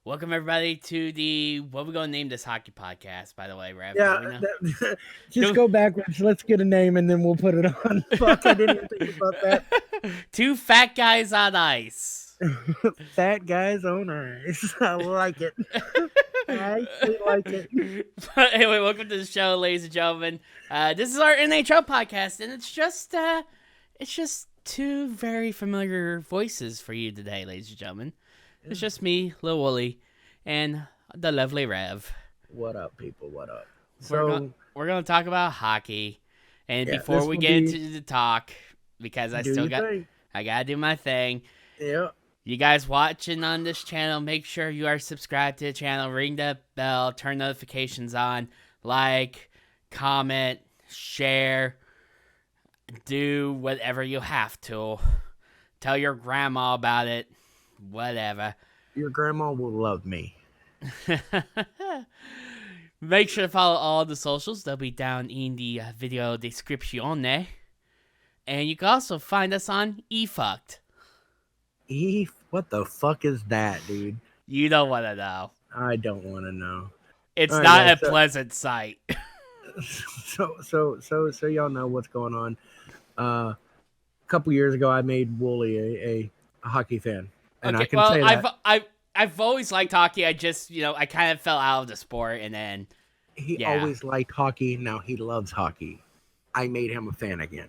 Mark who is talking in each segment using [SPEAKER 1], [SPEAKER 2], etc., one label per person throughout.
[SPEAKER 1] Welcome everybody to the what we gonna name this hockey podcast. By the way, Rev, do
[SPEAKER 2] Yeah,
[SPEAKER 1] we know?
[SPEAKER 2] just
[SPEAKER 1] Do,
[SPEAKER 2] go backwards. Let's get a name and then we'll put it on. Fuck, I didn't even think about that.
[SPEAKER 1] Two fat guys on ice.
[SPEAKER 2] Fat guys on ice. I like it. I actually like it.
[SPEAKER 1] But anyway, welcome to the show, ladies and gentlemen. This is our NHL podcast, and it's just two very familiar voices for you today, ladies and gentlemen. It's just me, Lil Wooly, and the lovely Rev.
[SPEAKER 2] What up, people? What up?
[SPEAKER 1] We're gonna talk about hockey, and
[SPEAKER 2] Yeah,
[SPEAKER 1] before
[SPEAKER 2] this
[SPEAKER 1] we
[SPEAKER 2] will
[SPEAKER 1] get
[SPEAKER 2] be-
[SPEAKER 1] into the talk, because I
[SPEAKER 2] do
[SPEAKER 1] still
[SPEAKER 2] your
[SPEAKER 1] got
[SPEAKER 2] thing.
[SPEAKER 1] I gotta do my thing.
[SPEAKER 2] Yeah.
[SPEAKER 1] You guys watching on this channel, make sure you are subscribed to the channel, ring the bell, turn notifications on, like, comment, share, do whatever you have to. Tell your grandma about it, whatever.
[SPEAKER 2] Your grandma will love me.
[SPEAKER 1] Make sure to follow all the socials. They'll be down in the video description. And you can also find us on eFucked.
[SPEAKER 2] What the fuck is that, dude?
[SPEAKER 1] You don't want to know.
[SPEAKER 2] I don't want to know.
[SPEAKER 1] It's
[SPEAKER 2] All right,
[SPEAKER 1] not
[SPEAKER 2] guys,
[SPEAKER 1] a pleasant sight.
[SPEAKER 2] So y'all know what's going on. A couple years ago, I made Wooly a hockey fan, and I can say that
[SPEAKER 1] I've always liked hockey. I just I kind of fell out of the sport, and then
[SPEAKER 2] he always liked hockey. Now he loves hockey. I made him a fan again.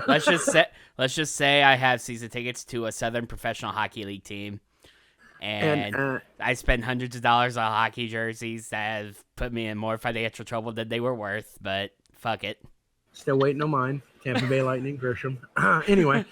[SPEAKER 1] let's just say I have season tickets to a Southern Professional Hockey League team, and I spend hundreds of dollars on hockey jerseys that have put me in more financial trouble than they were worth. But fuck it.
[SPEAKER 2] Still waiting on mine. Tampa Bay Lightning, Grisham. Anyway,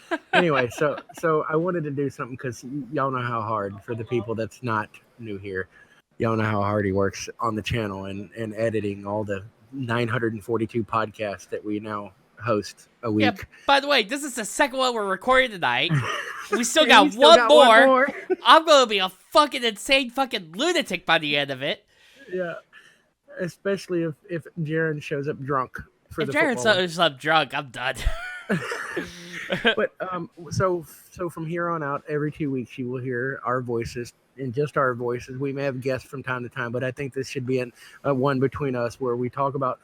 [SPEAKER 2] so I wanted to do something because y'all know how hard, for the people that's not new here, y'all know how hard he works on the channel and editing all the 942 podcasts that we now host a week.
[SPEAKER 1] Yeah, by the way, this is the second one we're recording tonight. We still
[SPEAKER 2] Yeah,
[SPEAKER 1] got,
[SPEAKER 2] we still got one more.
[SPEAKER 1] I'm going to be a fucking insane fucking lunatic by the end of it.
[SPEAKER 2] Yeah, especially if Jaron shows up drunk.
[SPEAKER 1] If Jaron shows up drunk, I'm done.
[SPEAKER 2] But so from here on out, every 2 weeks you will hear our voices, and just our voices. We may have guests from time to time, but I think this should be one between us where we talk about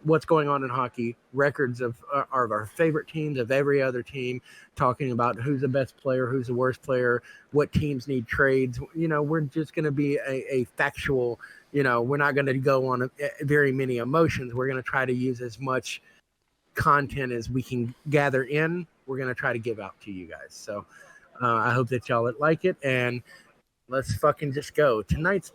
[SPEAKER 2] what's going on in hockey, records of our favorite teams, of every other team, talking about who's the best player, who's the worst player, what teams need trades. We're just going to be a factual. We're not going to go on very many emotions. We're going to try to use as much content as we can gather in. We're going to try to give out to you guys. So I hope that y'all like it, and let's fucking just go. Tonight's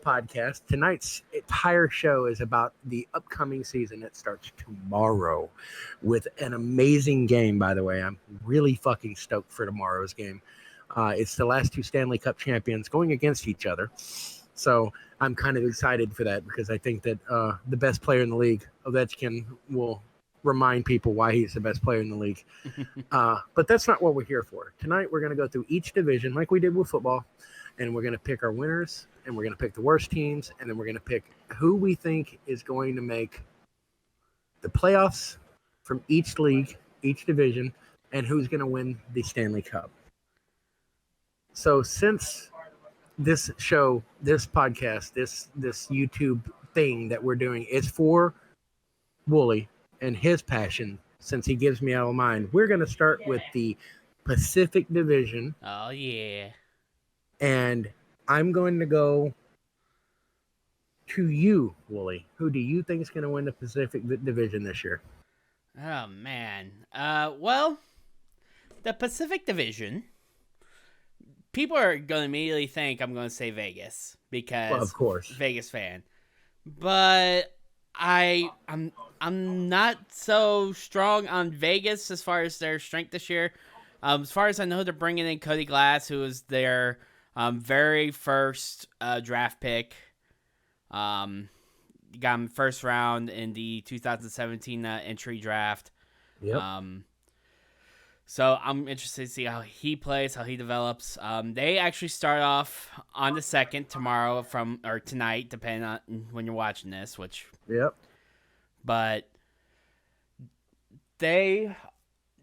[SPEAKER 2] entire show is about the upcoming season that starts tomorrow with an amazing game, by the way. I'm really fucking stoked for tomorrow's game. It's the last two Stanley Cup champions going against each other. So I'm kind of excited for that because I think that the best player in the league, Ovechkin, will remind people why he's the best player in the league. But that's not what we're here for. Tonight, we're going to go through each division like we did with football, and we're going to pick our winners, and we're going to pick the worst teams, and then we're going to pick who we think is going to make the playoffs from each league, each division, and who's going to win the Stanley Cup. So since this show, this podcast, this YouTube thing that we're doing is for Wooly and his passion, since he gives me all mine, we're going to start with the Pacific Division.
[SPEAKER 1] Oh, yeah.
[SPEAKER 2] And I'm going to go to you, Wooly. Who do you think is going to win the Pacific Division this year?
[SPEAKER 1] Oh, man. Well, the Pacific Division, people are going to immediately think I'm going to say Vegas because,
[SPEAKER 2] well, of course,
[SPEAKER 1] Vegas fan. But I'm not so strong on Vegas as far as their strength this year. As far as I know, they're bringing in Cody Glass, who is their very first draft pick. Got him first round in the 2017 entry draft.
[SPEAKER 2] Yep.
[SPEAKER 1] So I'm interested to see how he plays, how he develops. They actually start off on the 2nd tomorrow or tonight, depending on when you're watching this.
[SPEAKER 2] Yep.
[SPEAKER 1] But they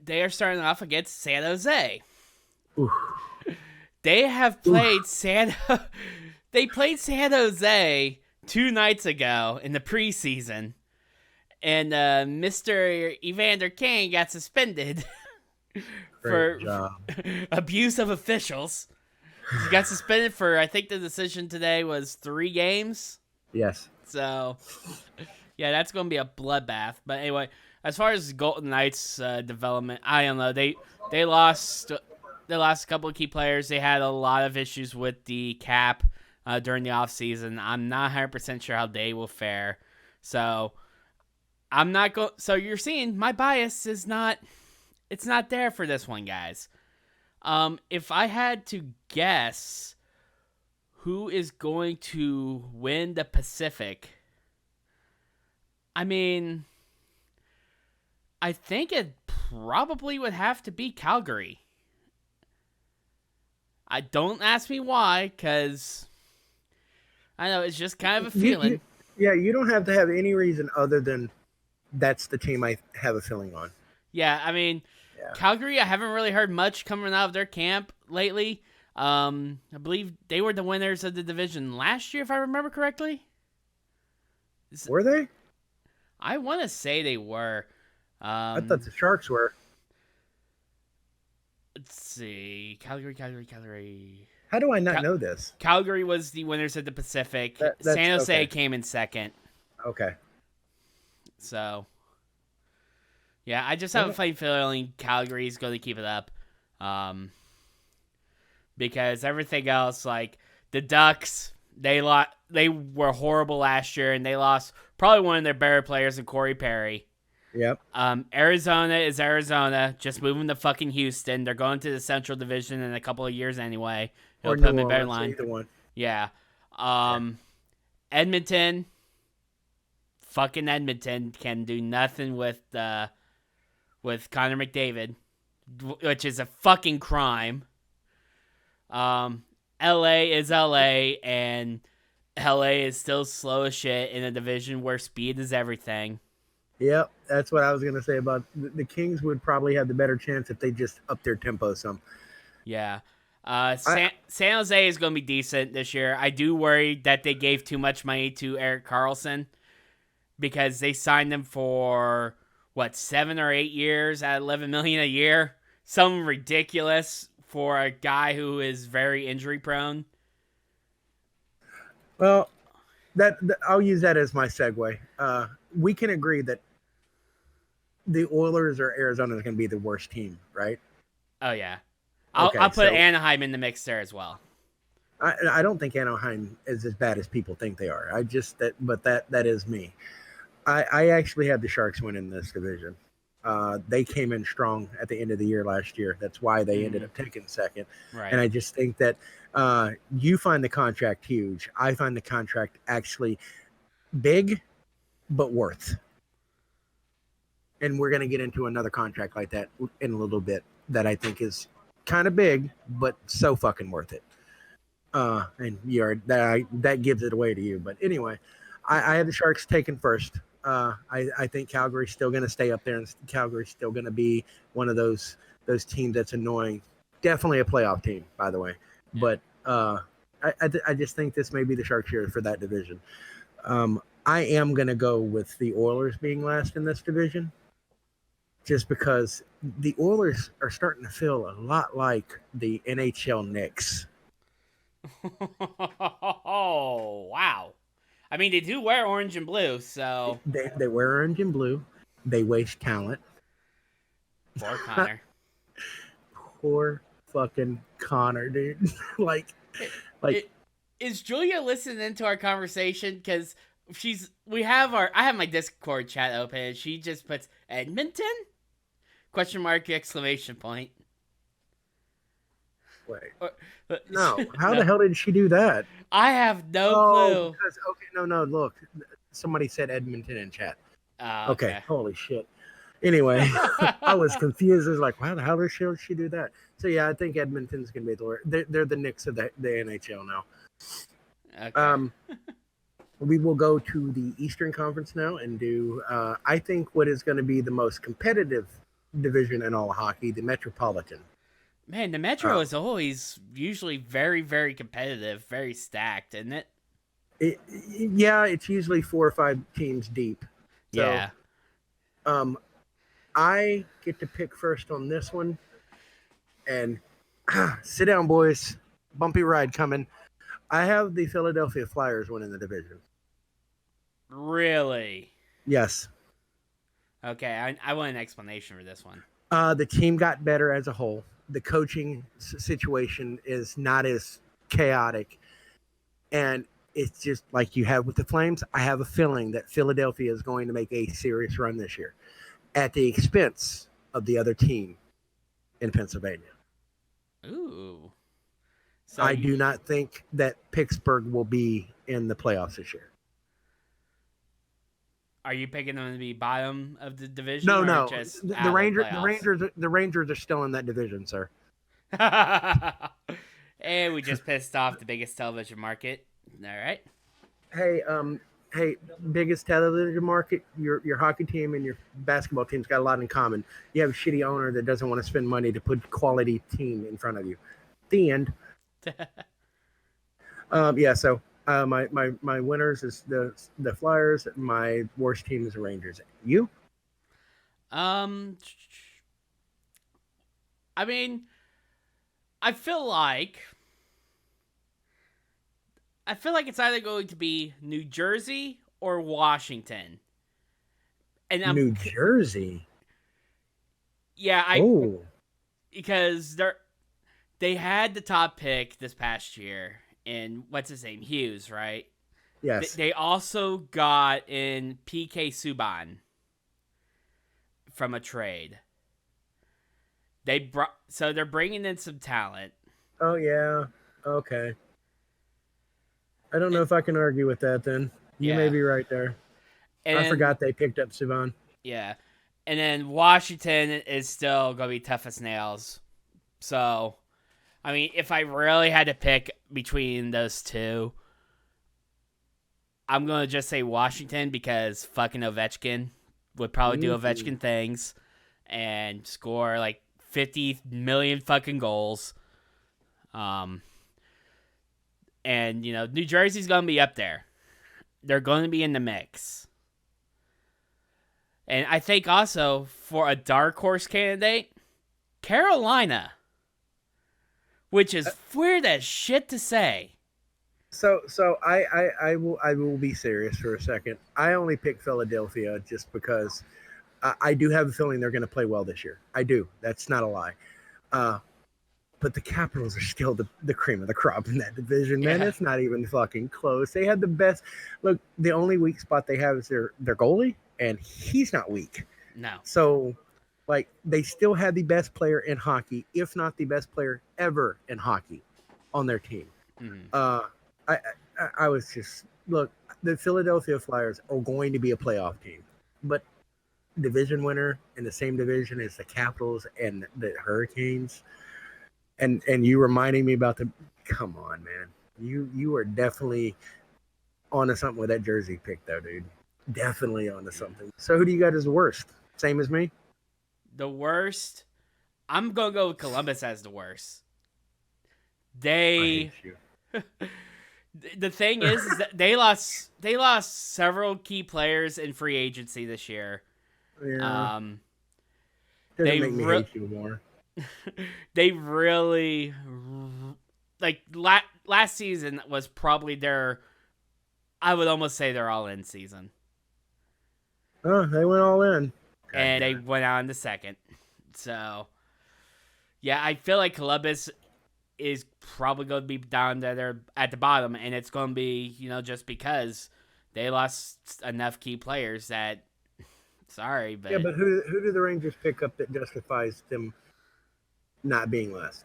[SPEAKER 1] are starting off against San Jose.
[SPEAKER 2] Oof.
[SPEAKER 1] They have played They played San Jose 2 nights ago in the preseason, and Mr. Evander Kane got suspended
[SPEAKER 2] Great
[SPEAKER 1] for
[SPEAKER 2] job.
[SPEAKER 1] abuse of officials. He got suspended for, I think the decision today was 3 games.
[SPEAKER 2] Yes.
[SPEAKER 1] So, yeah, that's going to be a bloodbath. But anyway, as far as Golden Knights development, I don't know. They lost a couple of key players. They had a lot of issues with the cap during the offseason. I'm not 100% sure how they will fare. So, I'm not going. So you're seeing my bias is not. It's not there for this one, guys. If I had to guess who is going to win the Pacific, I mean, I think it probably would have to be Calgary. I don't ask me why, because I know it's just kind of a feeling.
[SPEAKER 2] You don't have to have any reason other than that's the team I have a feeling on.
[SPEAKER 1] Yeah, I mean,
[SPEAKER 2] Yeah.
[SPEAKER 1] Calgary, I haven't really heard much coming out of their camp lately. I believe they were the winners of the division last year, if I remember correctly.
[SPEAKER 2] Were they?
[SPEAKER 1] I want to say they were.
[SPEAKER 2] I thought the Sharks were.
[SPEAKER 1] Let's see. Calgary.
[SPEAKER 2] How do I not know this?
[SPEAKER 1] Calgary was the winners of the Pacific.
[SPEAKER 2] That's
[SPEAKER 1] San Jose
[SPEAKER 2] okay.
[SPEAKER 1] came in second.
[SPEAKER 2] Okay.
[SPEAKER 1] So, yeah, I just have a funny feeling Calgary's going to keep it up. Because everything else, like the Ducks, they were horrible last year, and they lost probably one of their better players in Corey Perry.
[SPEAKER 2] Yep.
[SPEAKER 1] Arizona is Arizona, just moving to fucking Houston. They're going to the Central Division in a couple of years anyway. It'll
[SPEAKER 2] Or
[SPEAKER 1] put them
[SPEAKER 2] New
[SPEAKER 1] in better
[SPEAKER 2] Orleans,
[SPEAKER 1] line.
[SPEAKER 2] either one.
[SPEAKER 1] Yeah. Edmonton, fucking Edmonton can do nothing with Connor McDavid, which is a fucking crime. LA is LA, and LA is still slow as shit in a division where speed is everything.
[SPEAKER 2] Yep, that's what I was gonna say about the Kings. Would probably have the better chance if they just up their tempo some.
[SPEAKER 1] Yeah. San Jose is going to be decent this year. I do worry that they gave too much money to Erik Karlsson because they signed him for 7 or 8 years at $11 million a year. Something ridiculous for a guy who is very injury prone.
[SPEAKER 2] Well, that I'll use that as my segue. We can agree that the Oilers or Arizona is going to be the worst team, right?
[SPEAKER 1] Oh yeah,
[SPEAKER 2] Okay,
[SPEAKER 1] I'll put Anaheim in the mix there as well.
[SPEAKER 2] I don't think Anaheim is as bad as people think they are. That is me. I actually had the Sharks win in this division. They came in strong at the end of the year last year. That's why they ended up taking second.
[SPEAKER 1] Right.
[SPEAKER 2] And I just think that you find the contract huge. I find the contract actually big, but worth. And we're going to get into another contract like that in a little bit that I think is kind of big, but so fucking worth it. And that gives it away to you. But anyway, I had the Sharks taken first. I think Calgary's still going to stay up there, and Calgary's still going to be one of those teams that's annoying. Definitely a playoff team, by the way. Yeah. But I just think this may be the Sharks year for that division. I am going to go with the Oilers being last in this division, just because the Oilers are starting to feel a lot like the NHL Knicks.
[SPEAKER 1] Oh, wow. I mean, they do wear orange and blue, so...
[SPEAKER 2] They wear orange and blue. They waste talent.
[SPEAKER 1] Poor Connor.
[SPEAKER 2] Poor fucking Connor, dude.
[SPEAKER 1] Is Julia listening to our conversation? Because I have my Discord chat open, and she just puts Edmonton? Question mark, exclamation point.
[SPEAKER 2] Wait. No. How the hell did she do that?
[SPEAKER 1] I have no clue.
[SPEAKER 2] No. Look, somebody said Edmonton in chat.
[SPEAKER 1] Okay.
[SPEAKER 2] Holy shit. Anyway, I was confused. I was like, wow, how the hell did she do that? So yeah, I think Edmonton's gonna be they're the Knicks of the NHL now.
[SPEAKER 1] Okay.
[SPEAKER 2] We will go to the Eastern Conference now and do I think what is going to be the most competitive division in all of hockey, the Metropolitan.
[SPEAKER 1] Man, the Metro
[SPEAKER 2] Uh,
[SPEAKER 1] is always usually very, very competitive, very stacked, isn't it?
[SPEAKER 2] yeah, it's usually 4 or 5 teams deep. So
[SPEAKER 1] Yeah.
[SPEAKER 2] um, I get to pick first on this one. And sit down, boys. Bumpy ride coming. I have the Philadelphia Flyers winning the division.
[SPEAKER 1] Really?
[SPEAKER 2] Yes.
[SPEAKER 1] Okay, I want an explanation for this one.
[SPEAKER 2] The team got better as a whole. The coaching situation is not as chaotic. And it's just like you have with the Flames. I have a feeling that Philadelphia is going to make a serious run this year at the expense of the other team in Pennsylvania.
[SPEAKER 1] Ooh. So
[SPEAKER 2] I
[SPEAKER 1] you
[SPEAKER 2] do not think that Pittsburgh will be in the playoffs this year.
[SPEAKER 1] are you picking them to be bottom of the division
[SPEAKER 2] No,
[SPEAKER 1] or
[SPEAKER 2] no.
[SPEAKER 1] just
[SPEAKER 2] The
[SPEAKER 1] out of the
[SPEAKER 2] Ranger,
[SPEAKER 1] playoffs?
[SPEAKER 2] the Rangers are still in that division, sir.
[SPEAKER 1] And we just pissed off the biggest television market. All right.
[SPEAKER 2] Hey, hey, biggest television market. Your hockey team and your basketball team's got a lot in common. You have a shitty owner that doesn't want to spend money to put quality team in front of you. The end. Yeah. So my winners is the Flyers. My worst team is the Rangers. You?
[SPEAKER 1] um, I mean, I feel like it's either going to be New Jersey or Washington, and
[SPEAKER 2] New Jersey.
[SPEAKER 1] yeah, I
[SPEAKER 2] Oh,
[SPEAKER 1] because they had the top pick this past year in what's his name, Hughes, right?
[SPEAKER 2] yes.
[SPEAKER 1] They also got in PK Subban from a trade. They're bringing in some talent.
[SPEAKER 2] Oh yeah. Okay. I don't know
[SPEAKER 1] And,
[SPEAKER 2] if I can argue with that. Then you may
[SPEAKER 1] yeah,
[SPEAKER 2] be right there.
[SPEAKER 1] and
[SPEAKER 2] I
[SPEAKER 1] then
[SPEAKER 2] forgot they picked up Sivan.
[SPEAKER 1] yeah, and then Washington is still gonna be tough as nails. So, I mean, if I really had to pick between those two, I'm gonna just say Washington because fucking Ovechkin would probably do
[SPEAKER 2] Mm-hmm.
[SPEAKER 1] Ovechkin things and score like 50 million fucking goals. Um, and New Jersey's gonna be up there. They're going to be in the mix. And I think also for a dark horse candidate, Carolina, which is weird as shit to say.
[SPEAKER 2] So I will be serious for a second. I only picked Philadelphia just because I do have a feeling they're going to play well this year. I do. That's not a lie. Uh, but the Capitals are still the cream of the crop in that division, man.
[SPEAKER 1] Yeah.
[SPEAKER 2] It's not even fucking close. They had the best. Look, the only weak spot they have is their goalie, and he's not weak.
[SPEAKER 1] No.
[SPEAKER 2] So, like, they still had the best player in hockey, if not the best player ever in hockey, on their team.
[SPEAKER 1] Mm-hmm.
[SPEAKER 2] Uh, I was just look. The Philadelphia Flyers are going to be a playoff team, but division winner in the same division as the Capitals and the Hurricanes, and you reminding me about the. Come on, man. You are definitely onto something with that jersey pick, though, dude. Definitely onto something. So who do you got as the worst? Same as me.
[SPEAKER 1] The worst, I'm going to go with Columbus as the worst.
[SPEAKER 2] I hate
[SPEAKER 1] They
[SPEAKER 2] you.
[SPEAKER 1] the thing is that they lost several key players in free agency this year.
[SPEAKER 2] Yeah,
[SPEAKER 1] Um
[SPEAKER 2] doesn't
[SPEAKER 1] they
[SPEAKER 2] make me
[SPEAKER 1] re-
[SPEAKER 2] hate you more.
[SPEAKER 1] they really like last season was probably their I would almost say their all in season.
[SPEAKER 2] Oh, they went all in. God
[SPEAKER 1] And
[SPEAKER 2] damn
[SPEAKER 1] they
[SPEAKER 2] it.
[SPEAKER 1] went on the second. So yeah, I feel like Columbus is probably going to be down there at the bottom, and it's going to be just because they lost enough key players that sorry,
[SPEAKER 2] Yeah,
[SPEAKER 1] but
[SPEAKER 2] but who do the Rangers pick up that justifies them not being last?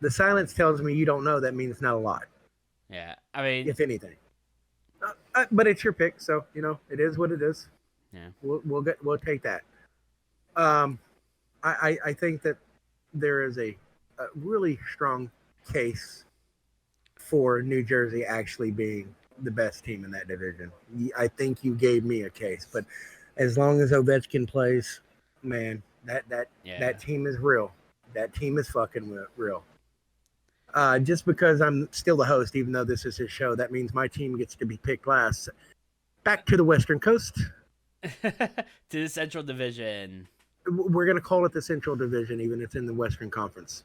[SPEAKER 2] The silence tells me you don't know. That means not a lot,
[SPEAKER 1] yeah, I mean,
[SPEAKER 2] if anything. But it's your pick, so it is what it is.
[SPEAKER 1] yeah,
[SPEAKER 2] We'll take that. Um, I think that there is a really strong case for New Jersey actually being the best team in that division. I think you gave me a case, but as long as Ovechkin plays, man, That team is real. That team is fucking real. Just because I'm still the host, even though this is his show, that means my team gets to be picked last. Back to the Western Coast.
[SPEAKER 1] To the Central Division.
[SPEAKER 2] We're gonna call it the Central Division, even if it's in the Western Conference.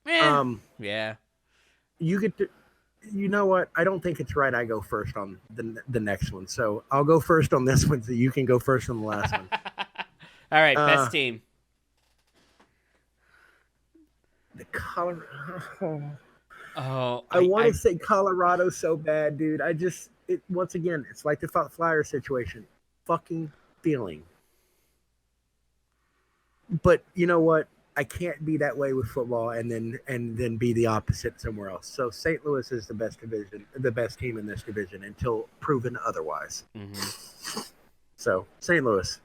[SPEAKER 1] Yeah.
[SPEAKER 2] You get to. You know what? I don't think it's right. I go first on the next one, so I'll go first on this one, so you can go first on the last one.
[SPEAKER 1] All right, best team.
[SPEAKER 2] The Colorado.
[SPEAKER 1] Oh,
[SPEAKER 2] I want to say Colorado so bad, dude. Once again, it's like the Flyer situation. Fucking feeling. But you know what? I can't be that way with football and then be the opposite somewhere else. So St. Louis is the best team in this division until proven otherwise.
[SPEAKER 1] Mm-hmm.
[SPEAKER 2] So St. Louis.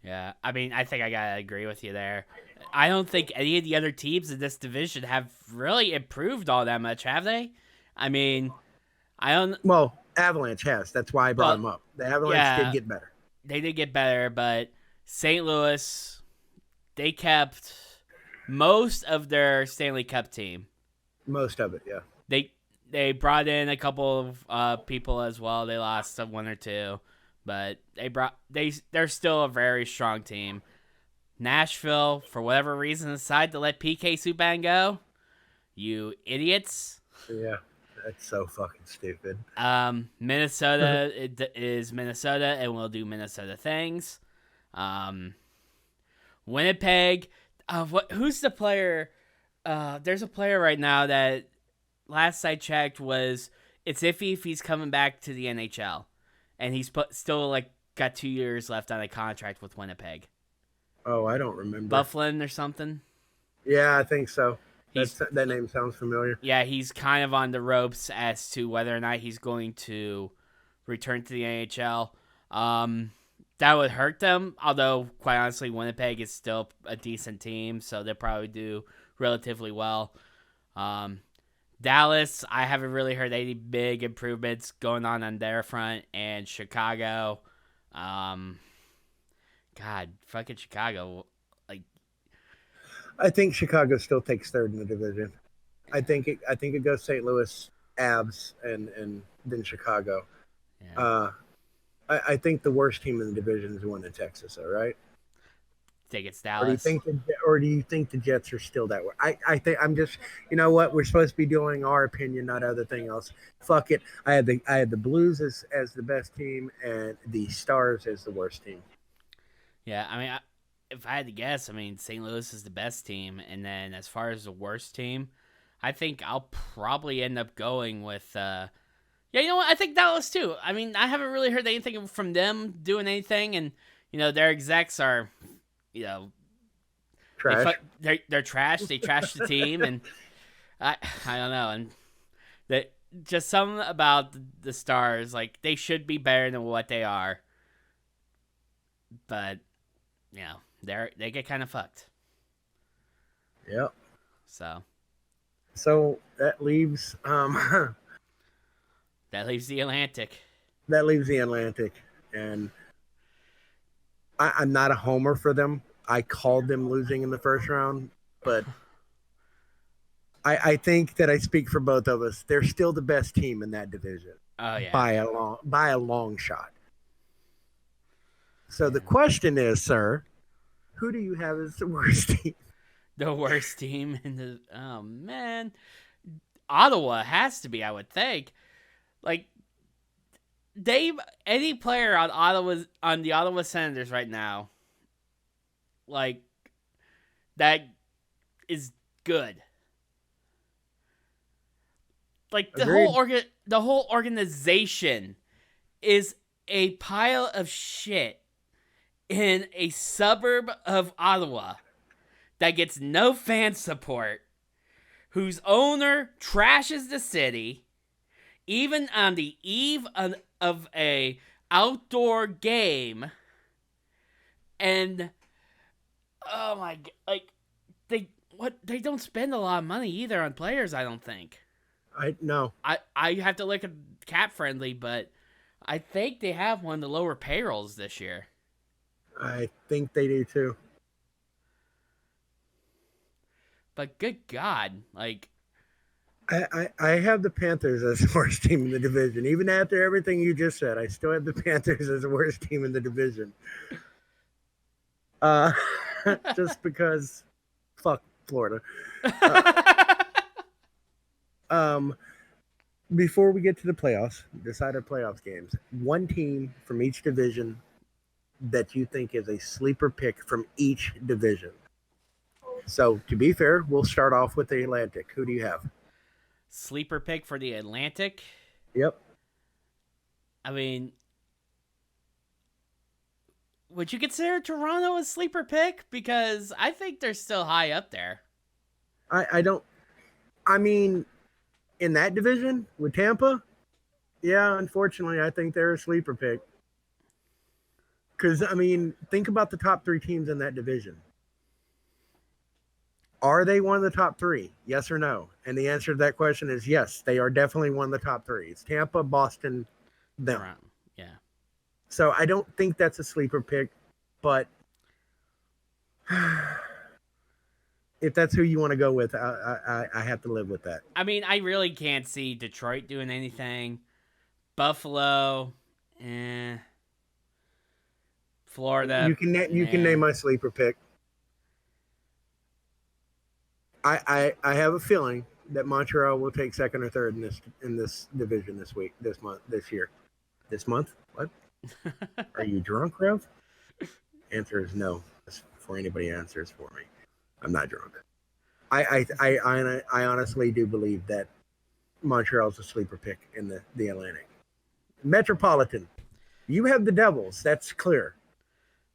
[SPEAKER 1] Yeah, I mean, I think I gotta agree with you there. I don't think any of the other teams in this division have really improved all that much, have they? I mean, I don't.
[SPEAKER 2] Well, Avalanche has. That's why I brought them up. The Avalanche did get better.
[SPEAKER 1] They did get better, but St. Louis, they kept most of their Stanley Cup team.
[SPEAKER 2] Most of it, yeah.
[SPEAKER 1] They brought in a couple of people as well. They lost one or two, but they're still a very strong team. Nashville, for whatever reason, decided to let PK Subban go. You idiots.
[SPEAKER 2] Yeah, that's so fucking stupid.
[SPEAKER 1] Minnesota is Minnesota and will do Minnesota things. Winnipeg, who's the player? There's a player right now that last I checked was it's iffy if he's coming back to the NHL, and he's still got 2 years left on a contract with Winnipeg.
[SPEAKER 2] Oh, I don't remember.
[SPEAKER 1] Bufflin or something?
[SPEAKER 2] Yeah, I think so. That name sounds familiar.
[SPEAKER 1] Yeah, he's kind of on the ropes as to whether or not he's going to return to the NHL. That would hurt them, although, quite honestly, Winnipeg is still a decent team, so they'll probably do relatively well. Dallas, I haven't really heard any big improvements going on their front, and Chicago, God, fucking Chicago.
[SPEAKER 2] I think Chicago still takes third in the division. I think it goes St. Louis, Avs, and then Chicago. Yeah. I think the worst team in the division is the one in Texas, all right?
[SPEAKER 1] I think it's Dallas.
[SPEAKER 2] Or do you think the Jets are still that way? I think I'm just, you know what? We're supposed to be doing our opinion, not other thing else. Fuck it. I had the Blues as the best team and the Stars as the worst team.
[SPEAKER 1] Yeah, I mean, if I had to guess, I mean, St. Louis is the best team, and then as far as the worst team, I think I'll probably end up going with. Yeah, you know what? I think Dallas too. I mean, I haven't really heard anything from them doing anything, and their execs are,
[SPEAKER 2] trash.
[SPEAKER 1] They're trash. They trash the team, and I don't know, and that just something about the Stars, they should be better than what they are, but they get kind of fucked.
[SPEAKER 2] Yep.
[SPEAKER 1] So
[SPEAKER 2] that leaves
[SPEAKER 1] that leaves the Atlantic.
[SPEAKER 2] That leaves the Atlantic, and I'm not a homer for them. I called them losing in the first round, but I think that I speak for both of us. They're still the best team in that division.
[SPEAKER 1] Oh yeah,
[SPEAKER 2] by a long shot. So the question is, sir, who do you have as the worst team?
[SPEAKER 1] The worst team in the man, Ottawa has to be. I would think, any player on the Ottawa Senators right now, that is good. The whole organization is a pile of shit in a suburb of Ottawa that gets no fan support, whose owner trashes the city, even on the eve of a outdoor game, and oh my god, they don't spend a lot of money either on players. I don't think. I have to look at Cap Friendly, but I think they have one of the lower payrolls this year.
[SPEAKER 2] I think they do too.
[SPEAKER 1] But good God, like
[SPEAKER 2] I have the Panthers as the worst team in the division. Even after everything you just said, I still have the Panthers as the worst team in the division. Uh, just because, fuck Florida. Uh, um, before we get to the playoffs, decide our playoffs games. One team from each division that you think is a sleeper pick from each division. So to be fair, we'll start off with the Atlantic. Who do you have?
[SPEAKER 1] sleeper pick for the Atlantic.
[SPEAKER 2] Yep.
[SPEAKER 1] I mean, would you consider Toronto a sleeper pick? Because I think they're still high up there.
[SPEAKER 2] I don't. I mean, in that division with Tampa, yeah. Unfortunately, I think they're a sleeper pick. Because I mean, think about the top three teams in that division. Are they one of the top three? Yes or no? And the answer to that question is yes. They are definitely one of the top three. It's Tampa, Boston, them.
[SPEAKER 1] Toronto, yeah.
[SPEAKER 2] So I don't think that's a sleeper pick, but if that's who you want to go with, I have to live with that.
[SPEAKER 1] I mean, I really can't see Detroit doing anything. Buffalo, eh.
[SPEAKER 2] You
[SPEAKER 1] Florida,
[SPEAKER 2] can
[SPEAKER 1] nah.
[SPEAKER 2] name my sleeper pick. I have a feeling that Montreal will take second or third in this division this week, this month, this year, this month. What? Are you drunk, Rev? Answer is no. Before anybody answers for me, I'm not drunk. I honestly do believe that Montreal's a sleeper pick in the Atlantic. Metropolitan. You have the Devils. That's clear.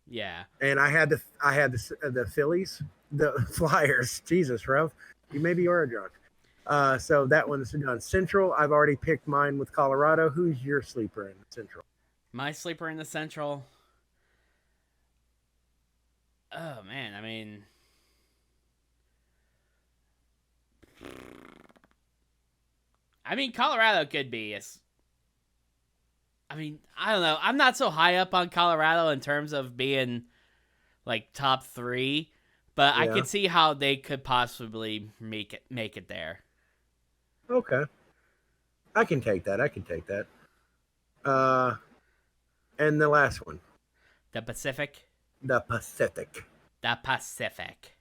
[SPEAKER 1] Yeah.
[SPEAKER 2] And I had the Phillies, the Flyers. Jesus, Rev, you maybe are a drunk. So that one's done. Central, I've already picked mine with Colorado. Who's your sleeper in Central?
[SPEAKER 1] My sleeper in the Central. Oh man, I mean, Colorado could be. I mean, I don't know. I'm not so high up on Colorado in terms of being like top three, but I
[SPEAKER 2] Yeah.
[SPEAKER 1] could see how they could possibly make it there.
[SPEAKER 2] Okay. I can take that. I can take that. Uh, and the last one,
[SPEAKER 1] The Pacific.
[SPEAKER 2] the Pacific.
[SPEAKER 1] The Pacific.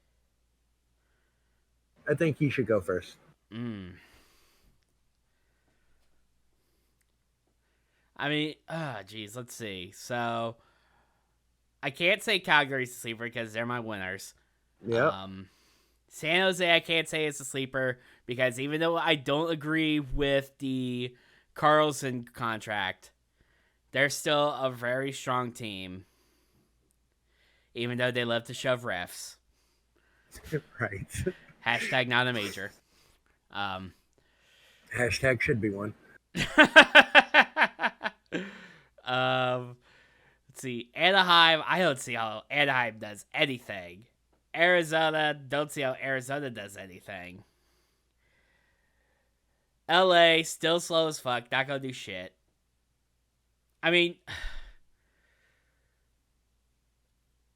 [SPEAKER 2] I think you should go first.
[SPEAKER 1] Mm. I mean, geez, let's see. So I can't say Calgary's a sleeper because they're my winners.
[SPEAKER 2] Yep.
[SPEAKER 1] Um, San Jose, I can't say it's a sleeper because even though I don't agree with the Carlson contract, they're still a very strong team, even though they love to shove refs.
[SPEAKER 2] Right.
[SPEAKER 1] Hashtag not a major. Um,
[SPEAKER 2] Hashtag should be one.
[SPEAKER 1] let's see. Anaheim, I don't see how Anaheim does anything. Arizona, don't see how Arizona does anything. LA, still slow as fuck, not gonna do shit. I mean,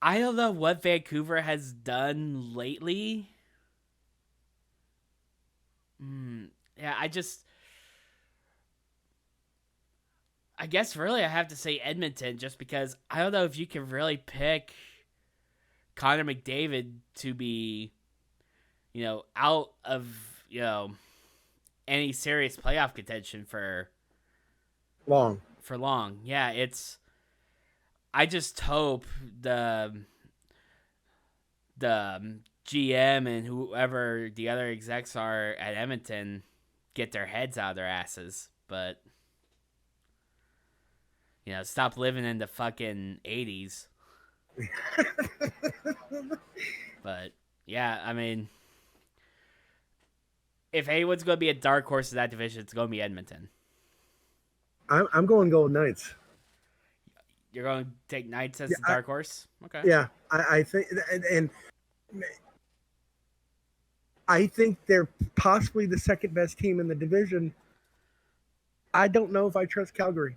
[SPEAKER 1] I don't know what Vancouver has done lately. Yeah, I guess really I have to say Edmonton just because I don't know if you can really pick Connor McDavid to be, out of, any serious playoff contention
[SPEAKER 2] Long.
[SPEAKER 1] for long. Yeah, I just hope the GM and whoever the other execs are at Edmonton get their heads out of their asses, but stop living in the fucking 80s. But yeah, I mean, if anyone's going to be a dark horse in that division, it's going to be Edmonton.
[SPEAKER 2] I'm going Golden Knights.
[SPEAKER 1] You're going to take Knights as
[SPEAKER 2] Yeah,
[SPEAKER 1] the dark horse? Okay.
[SPEAKER 2] yeah. I think, and I think they're possibly the second best team in the division. I don't know if I trust Calgary.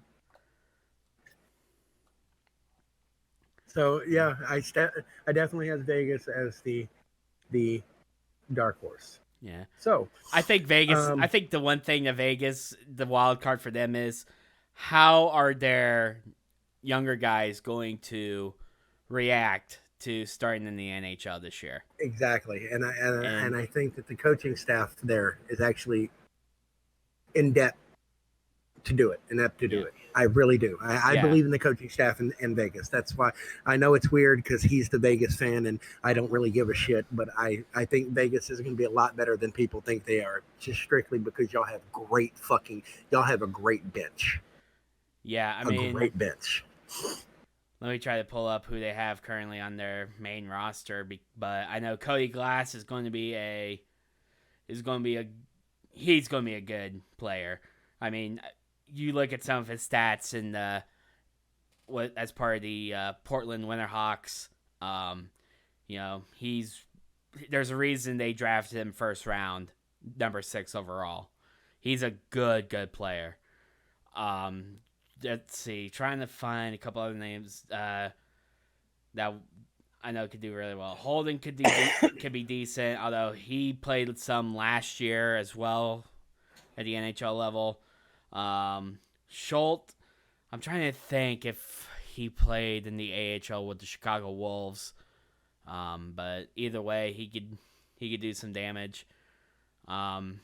[SPEAKER 2] So yeah, I definitely have Vegas as the dark horse.
[SPEAKER 1] Yeah.
[SPEAKER 2] So
[SPEAKER 1] I think Vegas. I
[SPEAKER 2] um,
[SPEAKER 1] think the one thing that Vegas, the wild card for them is how are their younger guys going to react to starting in the NHL this year?
[SPEAKER 2] exactly, and
[SPEAKER 1] And
[SPEAKER 2] I think that the coaching staff there is actually in depth to do it, inept to do
[SPEAKER 1] yeah,
[SPEAKER 2] it. I really do. I
[SPEAKER 1] yeah,
[SPEAKER 2] believe in the coaching staff in Vegas. That's why I know it's weird because he's the Vegas fan and I don't really give a shit. But I think Vegas is going to be a lot better than people think they are, just strictly because y'all have a great bench,
[SPEAKER 1] yeah. I
[SPEAKER 2] a
[SPEAKER 1] mean,
[SPEAKER 2] great bench.
[SPEAKER 1] let me try to pull up who they have currently on their main roster. But I know Cody Glass is going to be a is going to be a he's going to be a good player. I mean, you look at some of his stats in the what as part of the Portland Winterhawks. Um, you know, he's there's a reason they drafted him first round, number 6 overall. He's a good player. Um, let's see, trying to find a couple other names that I know could do really well. Holden could be decent, although he played some last year as well at the NHL level. Schultz, I'm trying to think if he played in the AHL with the Chicago Wolves. But either way, he could do some damage. Um,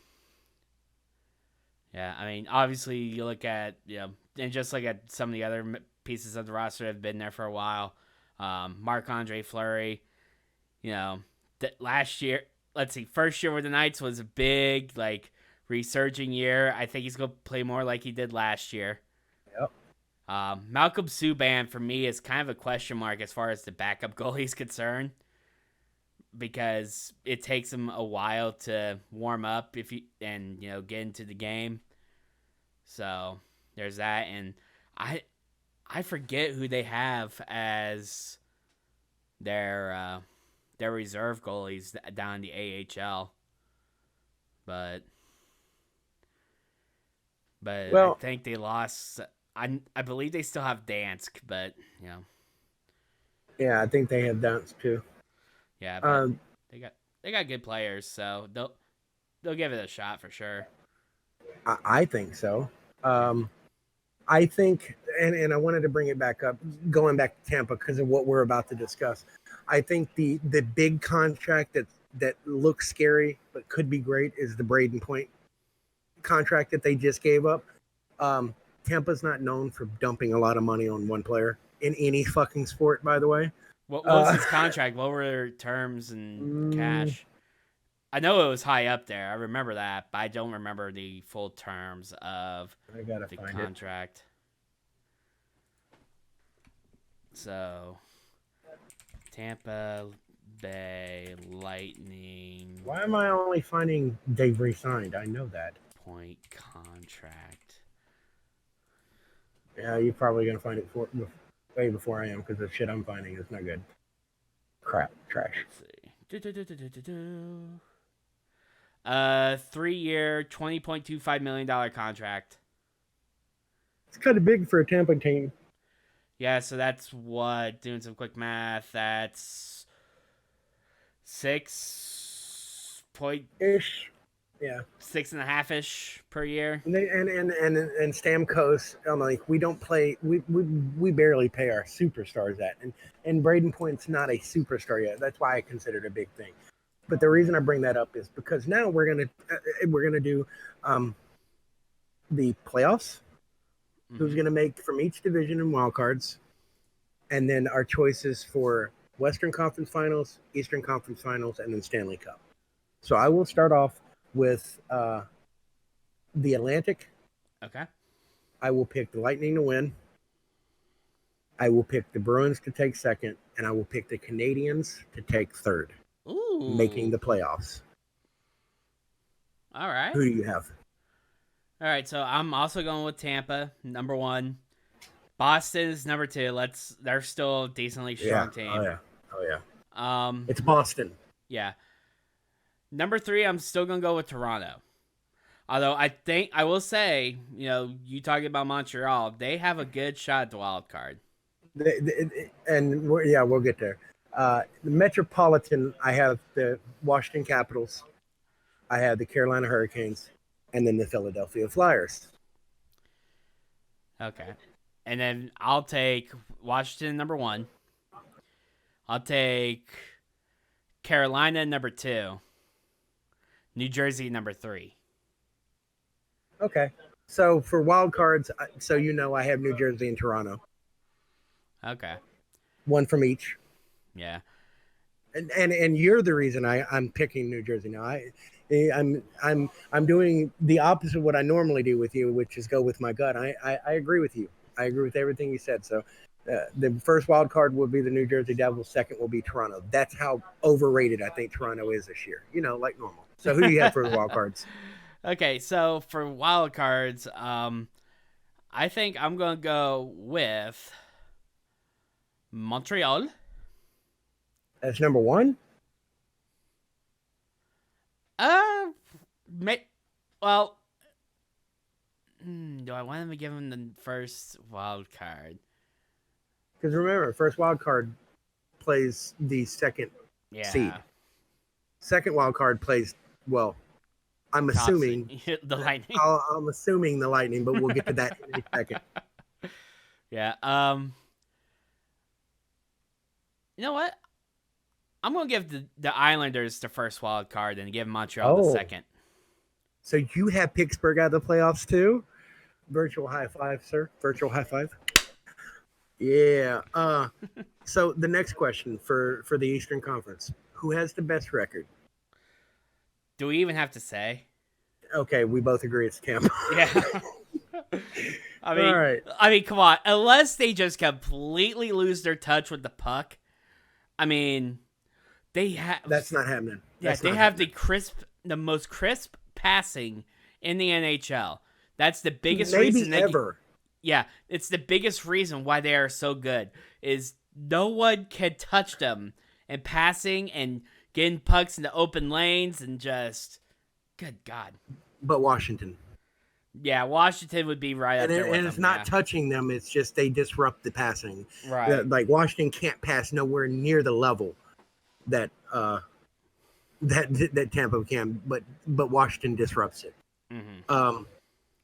[SPEAKER 1] yeah, I mean, obviously you look at and just look at some of the other pieces of the roster that have been there for a while. Marc Andre Fleury, you know, that last year, let's see, first year with the Knights was a big resurging year. I think he's gonna play more like he did last year.
[SPEAKER 2] Yep.
[SPEAKER 1] Malcolm Subban for me is kind of a question mark as far as the backup goalie is concerned because it takes him a while to warm up get into the game. So there's that, and I I forget who they have as their their reserve goalies down in the AHL, but I
[SPEAKER 2] Well,
[SPEAKER 1] think they lost. I believe they still have Dansk, but you know,
[SPEAKER 2] yeah, I think they have dance too.
[SPEAKER 1] yeah, but
[SPEAKER 2] Um,
[SPEAKER 1] they got they got good players, so they'll give it a shot for sure.
[SPEAKER 2] I think so.
[SPEAKER 1] Yeah.
[SPEAKER 2] Um, I think, and I wanted to bring it back up, going back to Tampa because of what we're about to discuss. I think the big contract that looks scary but could be great is the Braden Point contract that they just gave up. Um, Tampa's not known for dumping a lot of money on one player in any fucking sport, by the way.
[SPEAKER 1] What was
[SPEAKER 2] Uh,
[SPEAKER 1] his contract? What were their terms and
[SPEAKER 2] mm,
[SPEAKER 1] cash? I know it was high up there. I remember that, but I don't remember the full terms of
[SPEAKER 2] I gotta
[SPEAKER 1] the
[SPEAKER 2] find it.
[SPEAKER 1] contract. So, Tampa Bay Lightning
[SPEAKER 2] Why am I only finding they've resigned? I know that.
[SPEAKER 1] point contract.
[SPEAKER 2] Yeah, you're probably gonna find it way before I am because the shit I'm finding is not good. Crap, trash.
[SPEAKER 1] Let's see. 3-year, $20.25 million contract.
[SPEAKER 2] It's kind of big for a Tampa team
[SPEAKER 1] Yeah, so that's what, doing some quick math, that's 6
[SPEAKER 2] ish. Yeah,
[SPEAKER 1] 6.5 ish per year.
[SPEAKER 2] and Stamkos. I'm like, we don't play. We barely pay our superstars that, and Braden Point's not a superstar yet. That's why I consider it a big thing. But the reason I bring that up is because now we're gonna do the playoffs. Who's
[SPEAKER 1] Mm-hmm.
[SPEAKER 2] gonna make from each division and wild cards, and then our choices for Western Conference Finals, Eastern Conference Finals, and then Stanley Cup. So I will start off with the Atlantic.
[SPEAKER 1] Okay.
[SPEAKER 2] I will pick the Lightning to win. I will pick the Bruins to take second, and I will pick the Canadians to take third, making
[SPEAKER 1] Ooh.
[SPEAKER 2] the playoffs.
[SPEAKER 1] All right.
[SPEAKER 2] Who do you have?
[SPEAKER 1] All right. So I'm also going with Tampa, number one. Boston is number two. They're still a decently
[SPEAKER 2] Yeah.
[SPEAKER 1] strong
[SPEAKER 2] Oh
[SPEAKER 1] team.
[SPEAKER 2] yeah. Oh yeah.
[SPEAKER 1] Um,
[SPEAKER 2] It's Boston.
[SPEAKER 1] yeah. Number three, I'm still gonna go with Toronto. Although I will say, you talking about Montreal, they have a good shot at the wild card.
[SPEAKER 2] Yeah, we'll get there. The Metropolitan, I have the Washington Capitals, I have the Carolina Hurricanes, and then the Philadelphia Flyers.
[SPEAKER 1] Okay. And then I'll take Washington number 1. I'll take Carolina number 2. New Jersey number 3.
[SPEAKER 2] Okay. So for wild cards, so I have New Jersey and Toronto,
[SPEAKER 1] Okay.
[SPEAKER 2] one from each.
[SPEAKER 1] Yeah.
[SPEAKER 2] And you're the reason I'm picking New Jersey now. I'm doing the opposite of what I normally do with you, which is go with my gut. I agree with you. I agree with everything you said. So the first wild card will be the New Jersey Devils. Second will be Toronto. That's how overrated I think Toronto is this year. Like normal. So who do you have for the wild cards?
[SPEAKER 1] Okay, so for wild cards, I think I'm gonna go with Montreal.
[SPEAKER 2] That's number one.
[SPEAKER 1] May, well, do I want to give him the first wild card?
[SPEAKER 2] Because remember, first wild card plays the second seed. Second wild card plays, well, I'm assuming
[SPEAKER 1] the Lightning.
[SPEAKER 2] I'm assuming the Lightning, but we'll get to that in a second.
[SPEAKER 1] Yeah. You know what? I'm gonna give the Islanders the first wild card and give Montreal the second.
[SPEAKER 2] So you have Pittsburgh out of the playoffs too? Virtual high five, sir. Virtual high five. Yeah. So the next question for the Eastern Conference: who has the best record?
[SPEAKER 1] Do we even have to say?
[SPEAKER 2] Okay, we both agree it's Tampa.
[SPEAKER 1] Yeah. I mean,
[SPEAKER 2] all right.
[SPEAKER 1] I mean, come on. Unless they just completely lose their touch with the puck, I mean, they have.
[SPEAKER 2] That's not happening.
[SPEAKER 1] They have the most crisp passing in the NHL. That's the biggest reason
[SPEAKER 2] ever.
[SPEAKER 1] Yeah, it's the biggest reason why they are so good. Is no one can touch them and passing and getting pucks into open lanes and just, good God.
[SPEAKER 2] But Washington.
[SPEAKER 1] Yeah, Washington would be right up there with them.
[SPEAKER 2] And it's not touching them. It's just they disrupt the passing.
[SPEAKER 1] Right.
[SPEAKER 2] Like Washington can't pass nowhere near the level that that Tampa can, but Washington disrupts it.
[SPEAKER 1] Mm-hmm.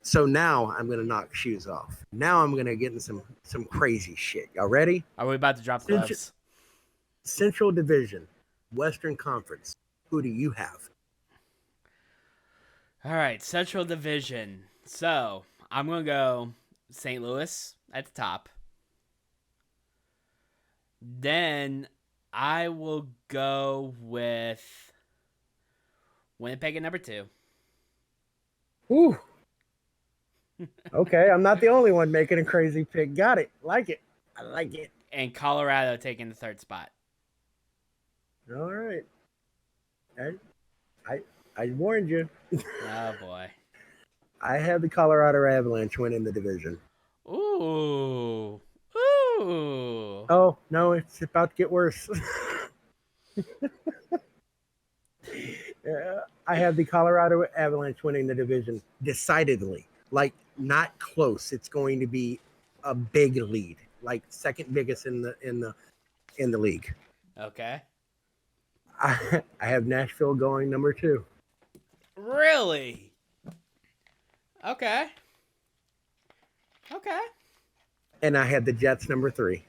[SPEAKER 2] So now I'm gonna knock shoes off. Now I'm gonna get in some crazy shit. Y'all ready?
[SPEAKER 1] Are we about to drop gloves?
[SPEAKER 2] Central Division, Western Conference. Who do you have?
[SPEAKER 1] All right, Central Division. So I'm gonna go St. Louis at the top. Then I will go with Winnipeg at number 2.
[SPEAKER 2] Ooh. Okay, I'm not the only one making a crazy pick. Got it. Like it. I like it.
[SPEAKER 1] And Colorado taking the 3rd spot.
[SPEAKER 2] All right. I warned you.
[SPEAKER 1] Oh boy.
[SPEAKER 2] I have the Colorado Avalanche winning the division.
[SPEAKER 1] Ooh.
[SPEAKER 2] Oh, no, it's about to get worse. I have the Colorado Avalanche winning the division decidedly. Like, not close. It's going to be a big lead, like second biggest in the league.
[SPEAKER 1] Okay.
[SPEAKER 2] I have Nashville going number 2.
[SPEAKER 1] Really? Okay.
[SPEAKER 2] And I had the Jets number 3.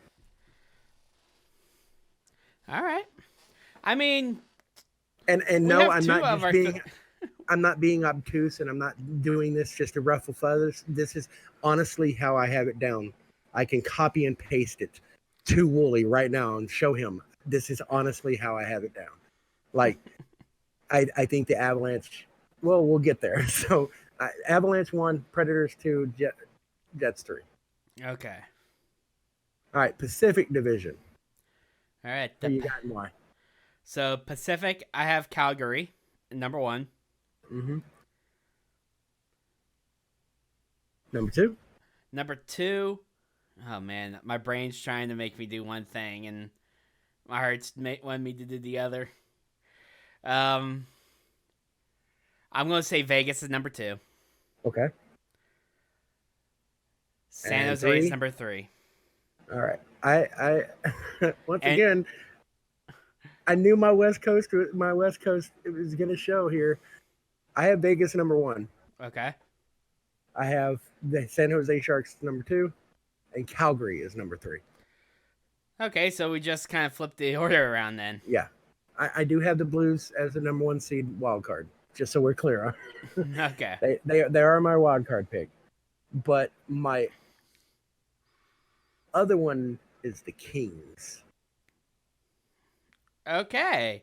[SPEAKER 1] All right. I mean,
[SPEAKER 2] and no, I'm not being obtuse, and I'm not doing this just to ruffle feathers. This is honestly how I have it down. I can copy and paste it to Wooly right now and show him. This is honestly how I have it down. Like, I think the Avalanche. Well, we'll get there. So, Avalanche 1, Predators 2, Jets 3.
[SPEAKER 1] Okay.
[SPEAKER 2] All right, Pacific Division.
[SPEAKER 1] All right.
[SPEAKER 2] Who you got and why?
[SPEAKER 1] So Pacific, I have Calgary, number 1.
[SPEAKER 2] Mm-hmm. Number 2.
[SPEAKER 1] Number 2. Oh man, my brain's trying to make me do one thing, and my heart's wanting me to do the other. I'm gonna say Vegas is number 2.
[SPEAKER 2] Okay.
[SPEAKER 1] San Jose is number 3.
[SPEAKER 2] All right. Once
[SPEAKER 1] And
[SPEAKER 2] again, I knew my West Coast it was going to show here. I have Vegas number one.
[SPEAKER 1] okay,
[SPEAKER 2] I have the San Jose Sharks number two, and Calgary is number three.
[SPEAKER 1] okay, so we just kind of flipped the order around then.
[SPEAKER 2] Yeah, I do have the Blues as the number one seed wild card. Just so we're clear,
[SPEAKER 1] Okay,
[SPEAKER 2] they are my wild card pick. But my other one is the Kings.
[SPEAKER 1] okay.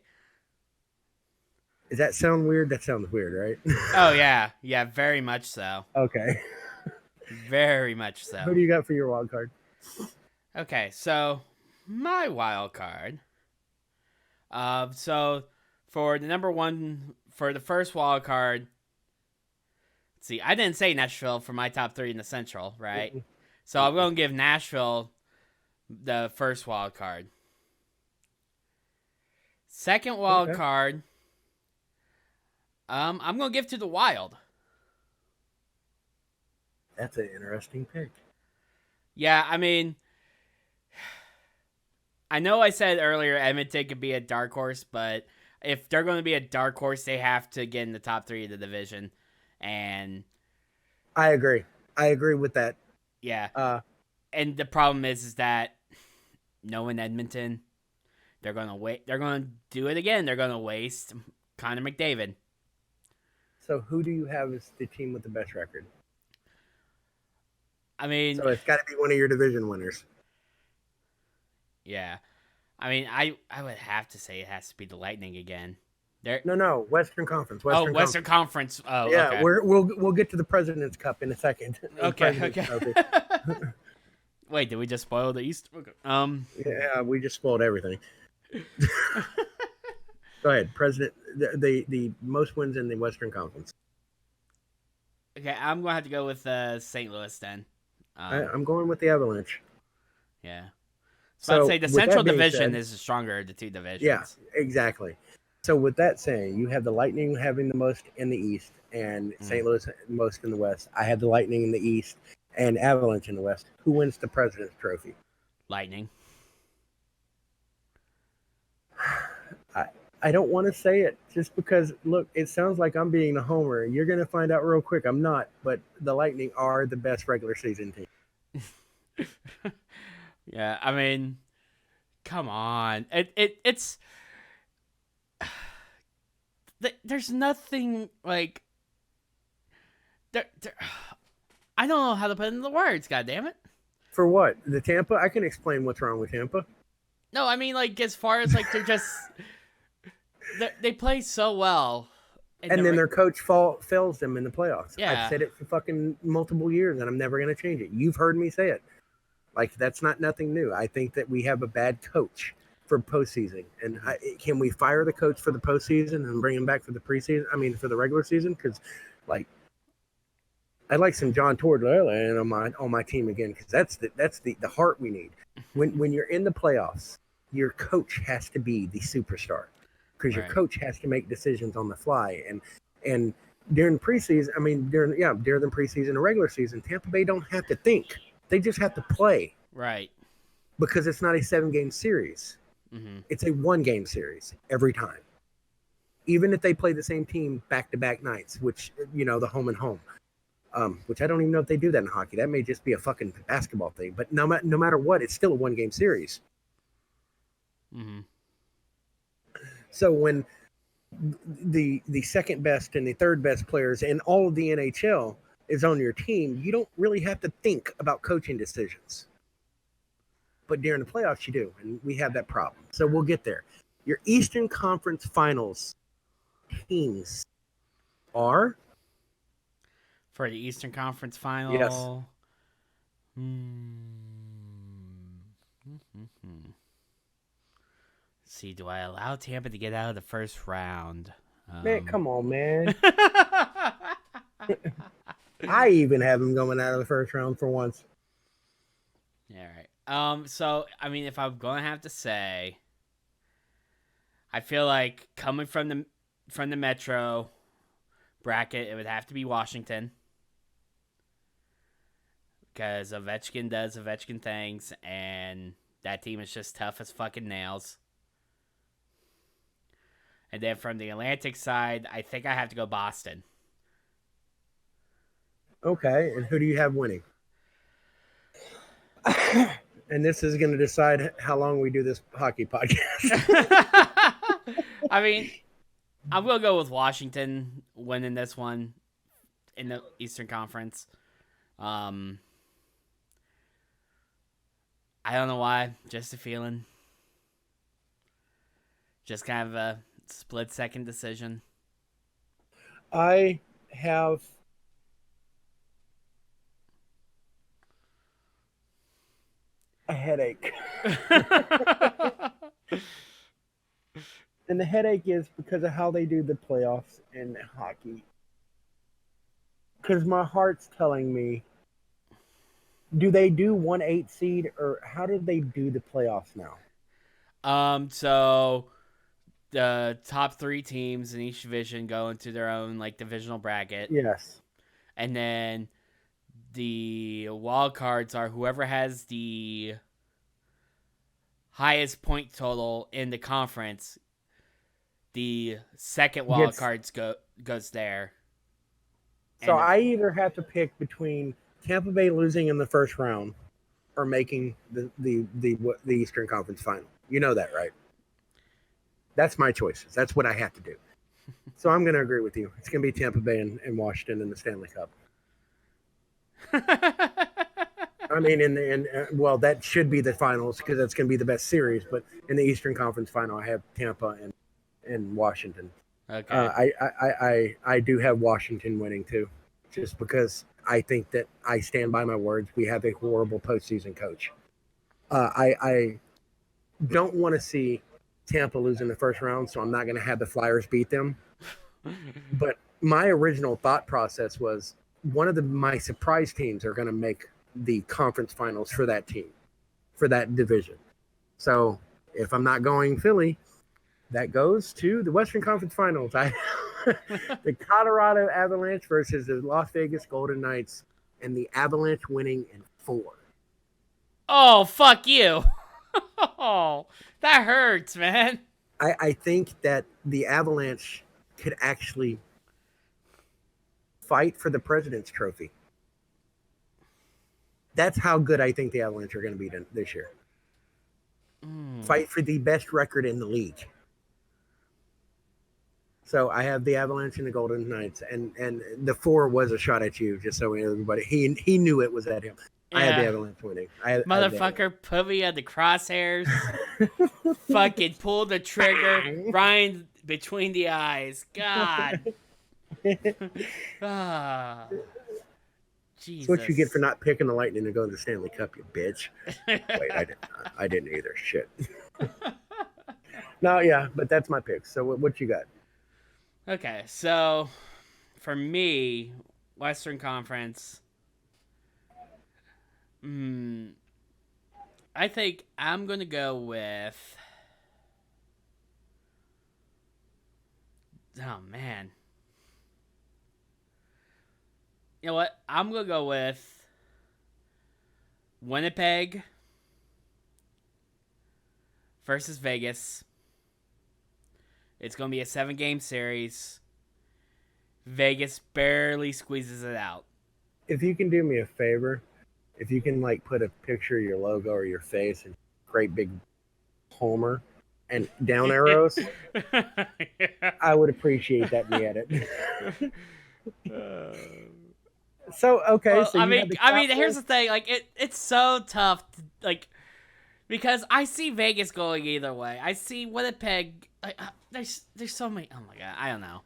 [SPEAKER 2] Does that sound weird? That sounds weird, right?
[SPEAKER 1] Oh yeah, yeah, very much so.
[SPEAKER 2] Okay.
[SPEAKER 1] Very much
[SPEAKER 2] Who
[SPEAKER 1] so.
[SPEAKER 2] do you got for your wild card?
[SPEAKER 1] Okay, so my wild card. So for the number one for the first wild card, let's see, I didn't say Nashville for my top three in the Central, right?
[SPEAKER 2] Mm-mm.
[SPEAKER 1] So I'm gonna give Nashville the first wild card. Second wild
[SPEAKER 2] Okay.
[SPEAKER 1] card, I'm gonna give to the Wild.
[SPEAKER 2] That's an interesting pick.
[SPEAKER 1] Yeah, I mean, I know I said earlier Edmonton could be a dark horse, but if they're going to be a dark horse, they have to get in the top three of the division. And
[SPEAKER 2] I agree. I agree with that.
[SPEAKER 1] yeah,
[SPEAKER 2] Uh,
[SPEAKER 1] and the problem is that knowing Edmonton, they're going to wait. They're going to do it again. They're going to waste Connor McDavid.
[SPEAKER 2] so who do you have as the team with the best record?
[SPEAKER 1] I mean,
[SPEAKER 2] So it's got to be one of your division winners.
[SPEAKER 1] yeah, I mean, I would have to say it has to be the Lightning again. They're
[SPEAKER 2] No, Western Conference.
[SPEAKER 1] Western Conference. Oh,
[SPEAKER 2] Yeah,
[SPEAKER 1] okay.
[SPEAKER 2] we'll get to the President's Cup in a second.
[SPEAKER 1] Okay. Wait, did we just spoil the East? Okay.
[SPEAKER 2] Yeah, we just spoiled everything. Go ahead, President. The most wins in the Western Conference.
[SPEAKER 1] Okay, I'm gonna have to go with St. Louis then.
[SPEAKER 2] I'm going with the Avalanche.
[SPEAKER 1] Yeah. So I'd
[SPEAKER 2] So
[SPEAKER 1] say the
[SPEAKER 2] with
[SPEAKER 1] Central
[SPEAKER 2] that being
[SPEAKER 1] Division
[SPEAKER 2] said,
[SPEAKER 1] is stronger of the two divisions.
[SPEAKER 2] yeah, exactly. So with that saying, you have the Lightning having the most in the East, and St. Louis most in the West. I have the Lightning in the East and Avalanche in the West. Who wins the President's Trophy?
[SPEAKER 1] Lightning.
[SPEAKER 2] I don't want to say it just because, look, it sounds like I'm being a homer. You're going to find out real quick. I'm not, but the Lightning are the best regular season team.
[SPEAKER 1] Yeah, I mean, come on. It's there's nothing like there I don't know how to put it into words, god damn it.
[SPEAKER 2] For what? The Tampa? I can explain what's wrong with Tampa.
[SPEAKER 1] No, I mean like as far as like they're just they play so well.
[SPEAKER 2] And then their coach fails them in the playoffs.
[SPEAKER 1] Yeah.
[SPEAKER 2] I've said it for fucking multiple years, and I'm never going to change it. You've heard me say it. Like, that's nothing new. I think that we have a bad coach for postseason. And can we fire the coach for the postseason and bring him back for the preseason? I mean, for the regular season? Because, like, I'd like some John Tortorella on my team again, because that's the heart we need. When you're in the playoffs, your coach has to be the superstar, because your coach has to make decisions on the fly. And during preseason, I mean during the preseason and regular season, Tampa Bay don't have to think; they just have to play.
[SPEAKER 1] Right.
[SPEAKER 2] Because it's not a 7-game series; it's a 1-game series every time. Even if they play the same team back-to-back nights, which the home and home. Which I don't even know if they do that in hockey. That may just be a fucking basketball thing. But no matter what, it's still a 1-game series. So when the second best and the third best players in all of the NHL is on your team, you don't really have to think about coaching decisions. But during the playoffs, you do, and we have that problem. So we'll get there. Your Eastern Conference Finals teams are...
[SPEAKER 1] For the Eastern Conference Final.
[SPEAKER 2] Yes.
[SPEAKER 1] See, do I allow Tampa to get out of the first round?
[SPEAKER 2] Man, come on, man. I even have them going out of the first round for once.
[SPEAKER 1] Yeah, right. So I mean, if I'm gonna have to say, I feel like coming from the Metro bracket, it would have to be Washington, because Ovechkin does Ovechkin things, and That team is just tough as fucking nails. And then from the Atlantic side, I think I have to go Boston.
[SPEAKER 2] Okay, and who do you have winning? And this is going to decide how long we do this hockey podcast.
[SPEAKER 1] I mean, I'm gonna go with Washington winning this one in the Eastern Conference. Um, I don't know why, just a feeling. Just kind of a split second decision.
[SPEAKER 2] I have a headache. And the headache is because of how they do the playoffs in hockey. Because my heart's telling me, do they do 1-8 seed or how do they do the playoffs now?
[SPEAKER 1] So the top 3 teams in each division go into their own like divisional bracket.
[SPEAKER 2] Yes.
[SPEAKER 1] And then the wild cards are whoever has the highest point total in the conference. The second wild cards goes there.
[SPEAKER 2] So I either have to pick between Tampa Bay losing in the first round or making the Eastern Conference final. You know that, right? That's my choices. That's what I have to do. So I'm going to agree with you. It's going to be Tampa Bay and Washington in the Stanley Cup. I mean, well, that should be the finals because that's going to be the best series. But in the Eastern Conference final, I have Tampa and Washington.
[SPEAKER 1] Okay.
[SPEAKER 2] I do have Washington winning too, just because I think that I stand by my words. We have a horrible postseason coach. I don't want to see Tampa lose in the first round, so I'm not going to have the Flyers beat them. But my original thought process was one of my surprise teams are going to make the conference finals for that team, for that division. So if I'm not going Philly, that goes to the Western Conference Finals. The Colorado Avalanche versus the Las Vegas Golden Knights, and the Avalanche winning in 4.
[SPEAKER 1] Oh, fuck you. Oh, that hurts, man.
[SPEAKER 2] I think that the Avalanche could actually fight for the President's Trophy. That's how good I think the Avalanche are going to be this year. Fight for the best record in the league. So I have the Avalanche and the Golden Knights, and the 4 was a shot at you, just so everybody he knew it was at him. Yeah. I had the Avalanche winning.
[SPEAKER 1] Motherfucker put me at the crosshairs. Fucking pulled the trigger. Ryan between the eyes. God. Ah. Jesus.
[SPEAKER 2] That's what you get for not picking the Lightning to go to the Stanley Cup, you bitch. Wait, I didn't either. Shit. No, yeah, but that's my pick. So what you got?
[SPEAKER 1] Okay, so for me, Western Conference, I think I'm going to go with... Oh, man. You know what? I'm going to go with Winnipeg versus Vegas. It's going to be a 7-game series. Vegas barely squeezes it out.
[SPEAKER 2] If you can do me a favor, if you can like put a picture of your logo or your face and great big Homer and down arrows, yeah. I would appreciate that in the edit. So okay,
[SPEAKER 1] well,
[SPEAKER 2] so
[SPEAKER 1] I mean, here's the thing. Like, it's so tough, because I see Vegas going either way. I see Winnipeg. There's so many. Oh my god, I don't know.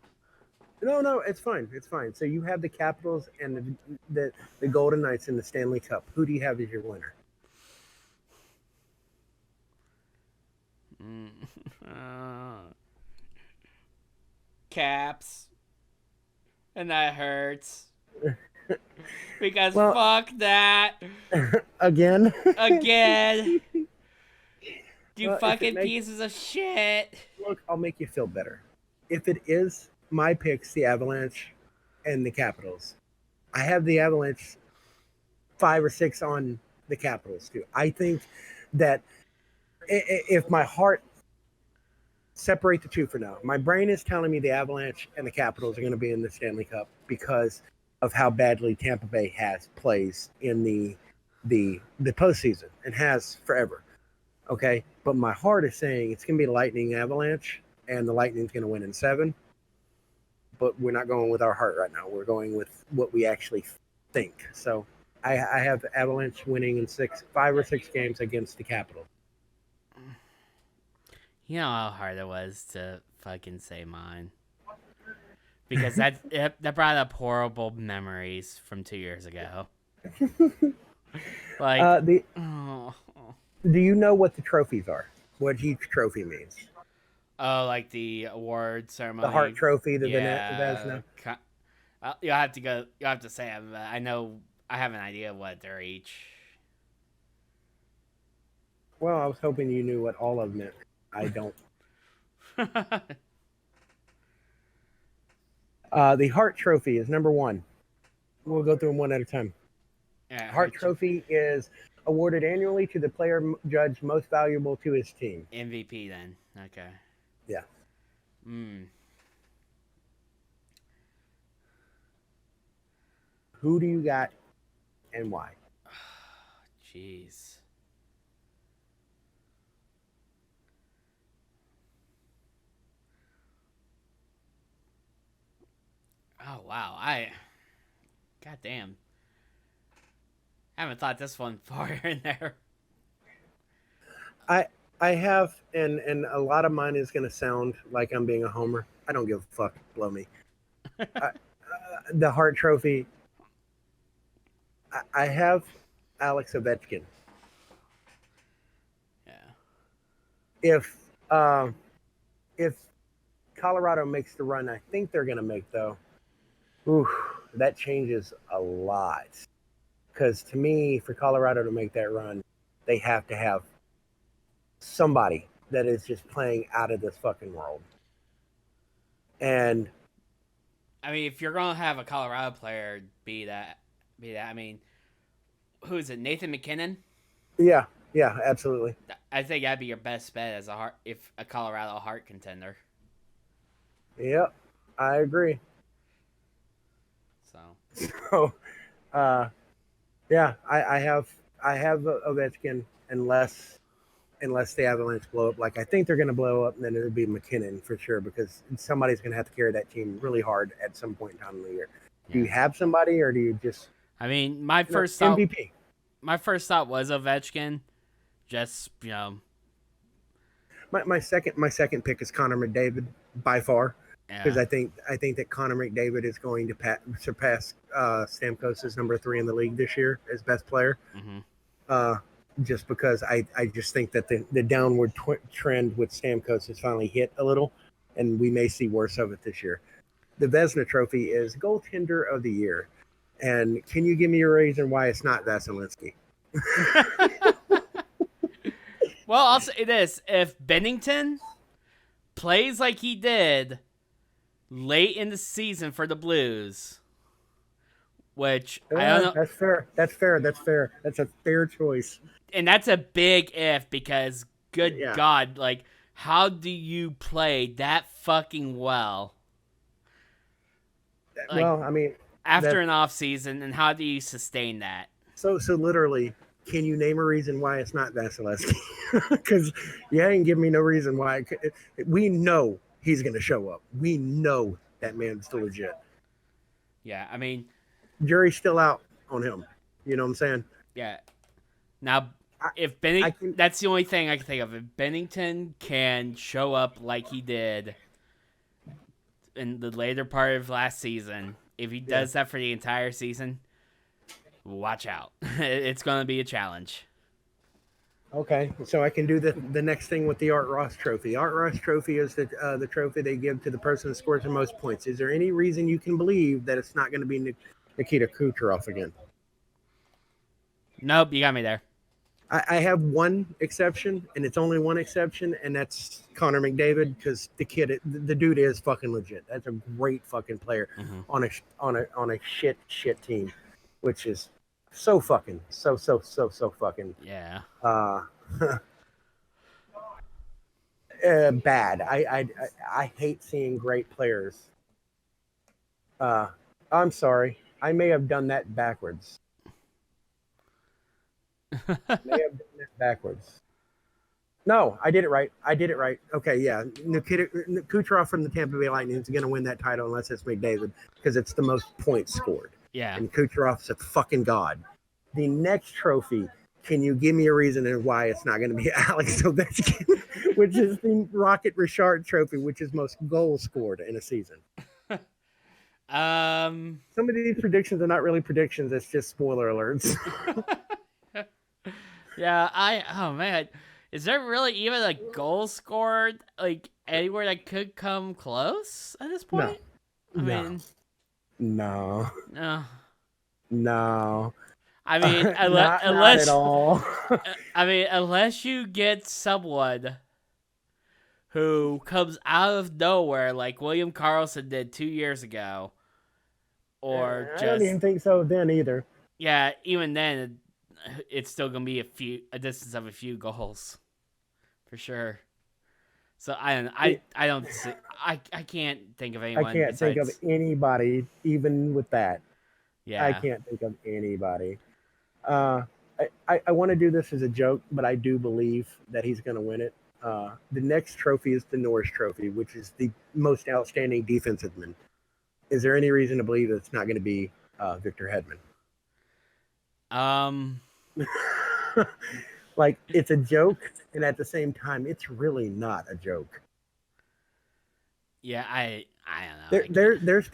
[SPEAKER 2] No, it's fine. It's fine. So you have the Capitals and the Golden Knights in the Stanley Cup. Who do you have as your winner?
[SPEAKER 1] Caps, and that hurts. Because fuck that.
[SPEAKER 2] Again.
[SPEAKER 1] You fucking pieces of shit.
[SPEAKER 2] Look, I'll make you feel better. If it is my picks, the Avalanche and the Capitals, I have the Avalanche 5 or 6 on the Capitals too. I think that if my heart separate the two for now, my brain is telling me the Avalanche and the Capitals are going to be in the Stanley Cup because of how badly Tampa Bay has plays in the postseason and has forever. Okay, but my heart is saying it's going to be Lightning Avalanche, and the Lightning's going to win in 7. But we're not going with our heart right now. We're going with what we actually think. So I have Avalanche winning in 5 or 6 games against the Capitals.
[SPEAKER 1] You know how hard it was to fucking say mine. Because that brought up horrible memories from 2 years ago. Like,
[SPEAKER 2] do you know what the trophies are? What each trophy means?
[SPEAKER 1] Oh, like the award ceremony.
[SPEAKER 2] The Hart Trophy, the Vezina.
[SPEAKER 1] You'll have to go. You'll have to say them. I know. I have an idea what they're each.
[SPEAKER 2] Well, I was hoping you knew what all of them meant. I don't. The Hart Trophy is number 1. We'll go through them one at a time.
[SPEAKER 1] Yeah,
[SPEAKER 2] Hart Trophy is awarded annually to the player judged most valuable to his team.
[SPEAKER 1] MVP, then. Okay.
[SPEAKER 2] Yeah. Who do you got and why?
[SPEAKER 1] Jeez. Oh, wow. Goddamn. I haven't thought this one far in there.
[SPEAKER 2] I have, and a lot of mine is going to sound like I'm being a homer. I don't give a fuck. Blow me. The Hart Trophy. I have Alex Ovechkin.
[SPEAKER 1] Yeah.
[SPEAKER 2] If Colorado makes the run, I think they're going to make, though. Ooh, that changes a lot. Because to me, for Colorado to make that run, they have to have somebody that is just playing out of this fucking world. And
[SPEAKER 1] I mean, if you're gonna have a Colorado player be that, I mean, who is it? Nathan McKinnon?
[SPEAKER 2] Yeah, absolutely.
[SPEAKER 1] I think that'd be your best bet as a Colorado Hart contender.
[SPEAKER 2] Yep, I agree. So, yeah, I have Ovechkin unless the Avalanche blow up. Like I think they're going to blow up, and then it'll be McKinnon for sure because somebody's going to have to carry that team really hard at some point in time in the year. Yeah. Do you have somebody, or do you just?
[SPEAKER 1] I mean, my first thought
[SPEAKER 2] MVP.
[SPEAKER 1] My first thought was Ovechkin. Just
[SPEAKER 2] My second pick is Connor McDavid by far. Because
[SPEAKER 1] yeah.
[SPEAKER 2] I think that Connor McDavid is going to surpass Stamkos as number 3 in the league this year as best player.
[SPEAKER 1] Mm-hmm.
[SPEAKER 2] Just because I just think that the downward trend with Stamkos has finally hit a little, and we may see worse of it this year. The Vezina Trophy is goaltender of the year, and can you give me a reason why it's not Vasilevsky?
[SPEAKER 1] Well, I'll say this: if Bennington plays like he did late in the season for the Blues, which I don't know.
[SPEAKER 2] That's fair. That's a fair choice.
[SPEAKER 1] And that's a big if because good God, like how do you play that fucking well?
[SPEAKER 2] Like, well, I mean,
[SPEAKER 1] after an off season, and how do you sustain that?
[SPEAKER 2] So literally, can you name a reason why it's not Vasilevsky? Because you ain't give me no reason why. We know he's going to show up. We know that man's still legit.
[SPEAKER 1] Yeah, I mean,
[SPEAKER 2] jury's still out on him. You know what I'm saying?
[SPEAKER 1] Yeah. Now, if Bennington, that's the only thing I can think of. If Bennington can show up like he did in the later part of last season, if he does that for the entire season, watch out. It's going to be a challenge.
[SPEAKER 2] Okay, so I can do the next thing with the Art Ross Trophy. Art Ross Trophy is the trophy they give to the person that scores the most points. Is there any reason you can believe that it's not going to be Nikita Kucherov again?
[SPEAKER 1] Nope, you got me there.
[SPEAKER 2] I have one exception, and it's only one exception, and that's Connor McDavid because the dude is fucking legit. That's a great fucking player on a shit team, which is so fucking so fucking
[SPEAKER 1] yeah.
[SPEAKER 2] Bad. I hate seeing great players. Uh, I'm sorry. I may have done that backwards. May have done that backwards. No, I did it right. I did it right. Okay, yeah. Nikita Kucherov from the Tampa Bay Lightning is going to win that title unless it's McDavid because it's the most points scored.
[SPEAKER 1] Yeah.
[SPEAKER 2] And Kucherov's a fucking god. The next trophy, can you give me a reason and why it's not going to be Alex Ovechkin, which is the Rocket Richard Trophy, which is most goals scored in a season? Some of these predictions are not really predictions; it's just spoiler alerts.
[SPEAKER 1] Yeah, oh man. Is there really even a goal scored like anywhere that could come close at this
[SPEAKER 2] No,
[SPEAKER 1] point? I
[SPEAKER 2] no,
[SPEAKER 1] mean,
[SPEAKER 2] no,
[SPEAKER 1] no.
[SPEAKER 2] no,
[SPEAKER 1] I mean,
[SPEAKER 2] not at all.
[SPEAKER 1] I mean, unless you get someone who comes out of nowhere like William Carlson did 2 years ago, or
[SPEAKER 2] I don't
[SPEAKER 1] just
[SPEAKER 2] even think so then either.
[SPEAKER 1] yeah, even then, it's still gonna be a distance of a few goals, for sure. So I don't see, I can't think of
[SPEAKER 2] I
[SPEAKER 1] anyone
[SPEAKER 2] can't think of
[SPEAKER 1] besides
[SPEAKER 2] anybody, even with that. I
[SPEAKER 1] yeah.
[SPEAKER 2] can't think of anybody. Uh, I want to do this as a joke, but I do believe that he's going to win it. The next trophy is the Norris Trophy, which is the most outstanding defensive man. Is there any reason to believe that it's not going to be Victor Hedman?
[SPEAKER 1] Um.
[SPEAKER 2] Like it's a joke, and at the same time, it's really not a joke.
[SPEAKER 1] Yeah, I don't know.
[SPEAKER 2] There's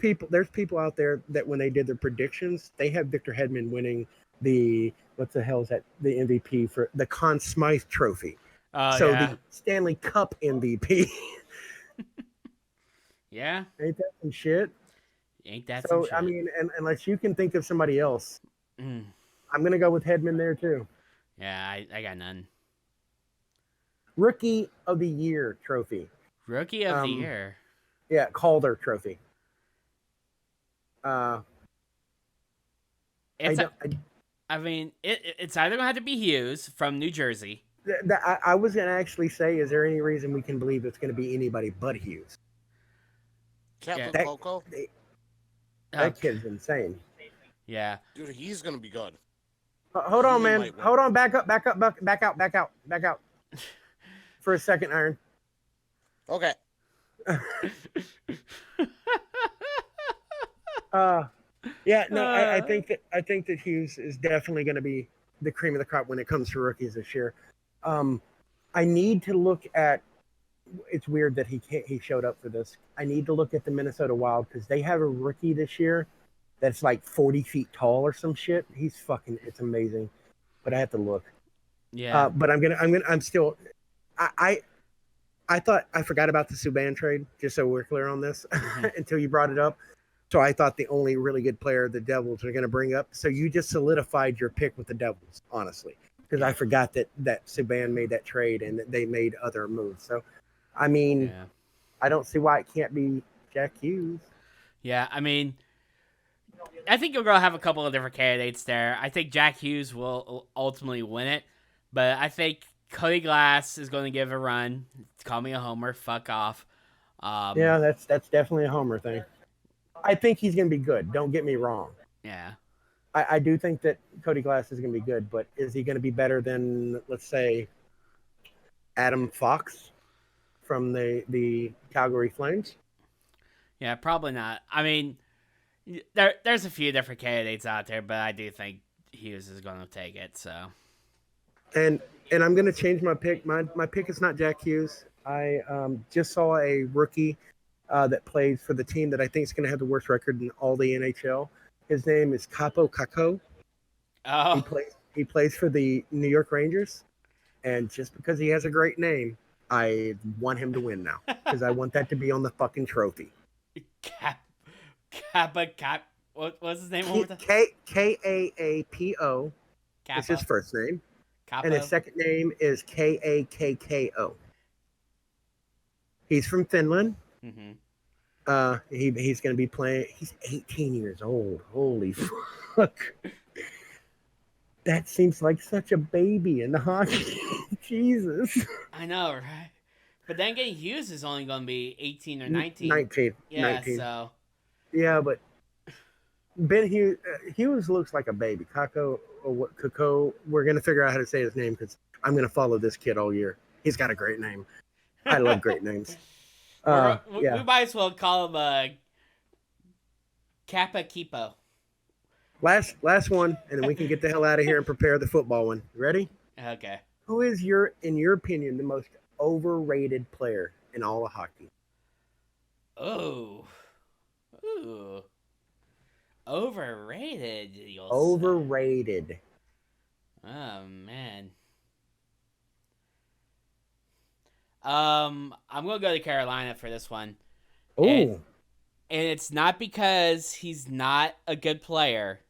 [SPEAKER 2] people out there that when they did their predictions, they have Victor Hedman winning the what the hell is that the MVP for the Conn Smythe Trophy.
[SPEAKER 1] Oh
[SPEAKER 2] So
[SPEAKER 1] yeah,
[SPEAKER 2] the Stanley Cup MVP.
[SPEAKER 1] yeah.
[SPEAKER 2] Ain't that some shit?
[SPEAKER 1] Ain't that some
[SPEAKER 2] So I
[SPEAKER 1] shit?
[SPEAKER 2] mean, unless you can think of somebody else,
[SPEAKER 1] Mm.
[SPEAKER 2] I'm gonna go with Hedman there too.
[SPEAKER 1] Yeah, I got none.
[SPEAKER 2] Rookie of the Year trophy.
[SPEAKER 1] Rookie of the year.
[SPEAKER 2] Yeah, Calder Trophy. Uh, I
[SPEAKER 1] It's a,
[SPEAKER 2] don't.
[SPEAKER 1] I mean, it's either gonna have to be Hughes from New Jersey.
[SPEAKER 2] I was gonna actually say, is there any reason we can believe it's gonna be anybody but Hughes?
[SPEAKER 1] Yeah.
[SPEAKER 3] Captain
[SPEAKER 2] That
[SPEAKER 3] Coco,
[SPEAKER 2] that
[SPEAKER 1] Okay.
[SPEAKER 2] kid's insane.
[SPEAKER 1] Yeah.
[SPEAKER 3] dude, he's gonna be good.
[SPEAKER 2] Hold on,
[SPEAKER 3] He
[SPEAKER 2] man.
[SPEAKER 3] might win.
[SPEAKER 2] Hold on. Back up. Back up. Back out. Back out. Back out. For a second, Iron.
[SPEAKER 3] Okay,
[SPEAKER 2] Yeah. No, I think that Hughes is definitely going to be the cream of the crop when it comes to rookies this year. I need to look at. It's weird that he showed up for this. I need to look at the Minnesota Wild because they have a rookie this year that's like 40 feet tall or some shit. He's fucking. It's amazing, but I have to look.
[SPEAKER 1] Yeah.
[SPEAKER 2] But I'm still. I thought I forgot about the Subban trade. Just so we're clear on this, until you brought it up. So I thought the only really good player the Devils are going to bring up. So you just solidified your pick with the Devils, honestly, because I forgot that Subban made that trade and that they made other moves. So, I mean,
[SPEAKER 1] Yeah.
[SPEAKER 2] I don't see why it can't be Jack Hughes.
[SPEAKER 1] Yeah. I mean, I think you're gonna have a couple of different candidates there. I think Jack Hughes will ultimately win it, but I think Cody Glass is going to give a run. Call me a homer. Fuck off.
[SPEAKER 2] Yeah, that's definitely a homer thing. I think he's going to be good. Don't get me wrong.
[SPEAKER 1] Yeah.
[SPEAKER 2] I do think that Cody Glass is going to be good, but is he going to be better than, let's say, Adam Fox from the Calgary Flames?
[SPEAKER 1] Yeah. Probably not. I mean, there's a few different candidates out there, but I do think Hughes is going to take it. So.
[SPEAKER 2] And I'm going to change my pick. My pick is not Jack Hughes. I just saw a rookie that plays for the team that I think is going to have the worst record in all the NHL. His name is Capo Caco.
[SPEAKER 1] Oh.
[SPEAKER 2] He plays for the New York Rangers, and just because he has a great name, I want him to win now because I want that to be on the fucking trophy.
[SPEAKER 1] Cap. What's his name?
[SPEAKER 2] Kaapo is his
[SPEAKER 1] Kappa.
[SPEAKER 2] first name,
[SPEAKER 1] Capo.
[SPEAKER 2] and his second name is Kakko. He's from Finland.
[SPEAKER 1] Mm-hmm.
[SPEAKER 2] He's going to be playing. He's 18 years old. Holy fuck! That seems like such a baby in hockey. Jesus.
[SPEAKER 1] I know, right? But then again, Hughes is only going to be 18 or 19.
[SPEAKER 2] 19.
[SPEAKER 1] Yeah,
[SPEAKER 2] 19.
[SPEAKER 1] so.
[SPEAKER 2] Yeah, but Ben Hughes looks like a baby. Kako, we're going to figure out how to say his name because I'm going to follow this kid all year. He's got a great name. I love great names.
[SPEAKER 1] We might as well call him Kappa Kipo.
[SPEAKER 2] Last one, and then we can get the hell out of here and prepare the football one. Ready?
[SPEAKER 1] Okay.
[SPEAKER 2] Who is in your opinion, the most overrated player in all of hockey?
[SPEAKER 1] Oh. Ooh. Overrated.
[SPEAKER 2] Overrated.
[SPEAKER 1] Say. Oh man. I'm gonna go to Carolina for this one.
[SPEAKER 2] Oh.
[SPEAKER 1] And it's not because he's not a good player,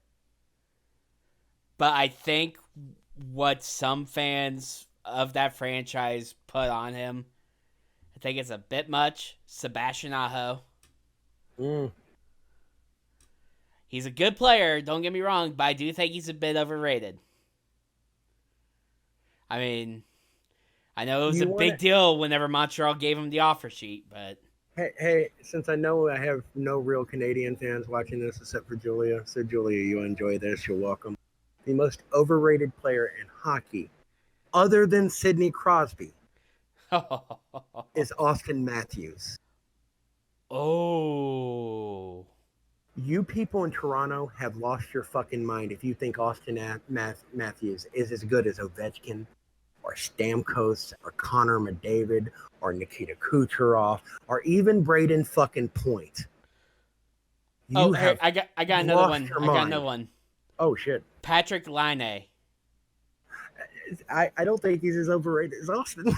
[SPEAKER 1] but I think what some fans of that franchise put on him, I think it's a bit much. Sebastian Aho. He's a good player, don't get me wrong, but I do think he's a bit overrated. I mean, I know it was a big deal whenever Montreal gave him the offer sheet, but...
[SPEAKER 2] Hey, since I know I have no real Canadian fans watching this except for Julia, so Julia, you enjoy this, you're welcome. The most overrated player in hockey, other than Sidney Crosby, is Austin Matthews.
[SPEAKER 1] Oh.
[SPEAKER 2] You people in Toronto have lost your fucking mind if you think Austin Matthews is as good as Ovechkin or Stamkos or Connor McDavid or Nikita Kucherov or even Braden fucking Point.
[SPEAKER 1] I got another one. I got another one.
[SPEAKER 2] Oh shit.
[SPEAKER 1] Patrick Laine.
[SPEAKER 2] I don't think he's as overrated as Austin.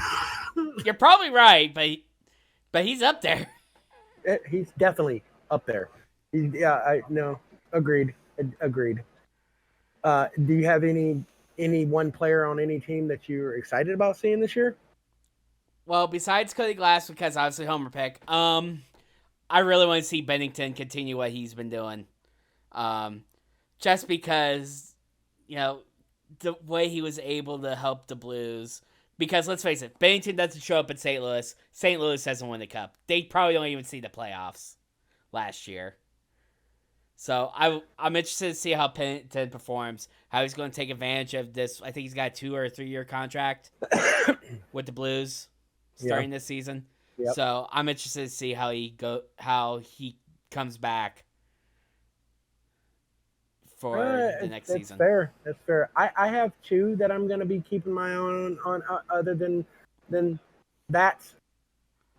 [SPEAKER 1] You're probably right, but he's up there.
[SPEAKER 2] He's definitely up there. Agreed. Do you have any one player on any team that you're excited about seeing this year?
[SPEAKER 1] Well, besides Cody Glass, because obviously homer pick, I really want to see Bennington continue what he's been doing. Just because, the way he was able to help the Blues. Because let's face it, Bennington doesn't show up in St. Louis. St. Louis doesn't win the cup. They probably don't even see the playoffs last year. So I'm interested to see how Pennington performs, how he's going to take advantage of this. I think he's got a 2 or 3 year contract with the Blues starting this season. Yep. So I'm interested to see how he comes back for the next season.
[SPEAKER 2] That's fair. I have 2 that I'm going to be keeping my eye on other than that.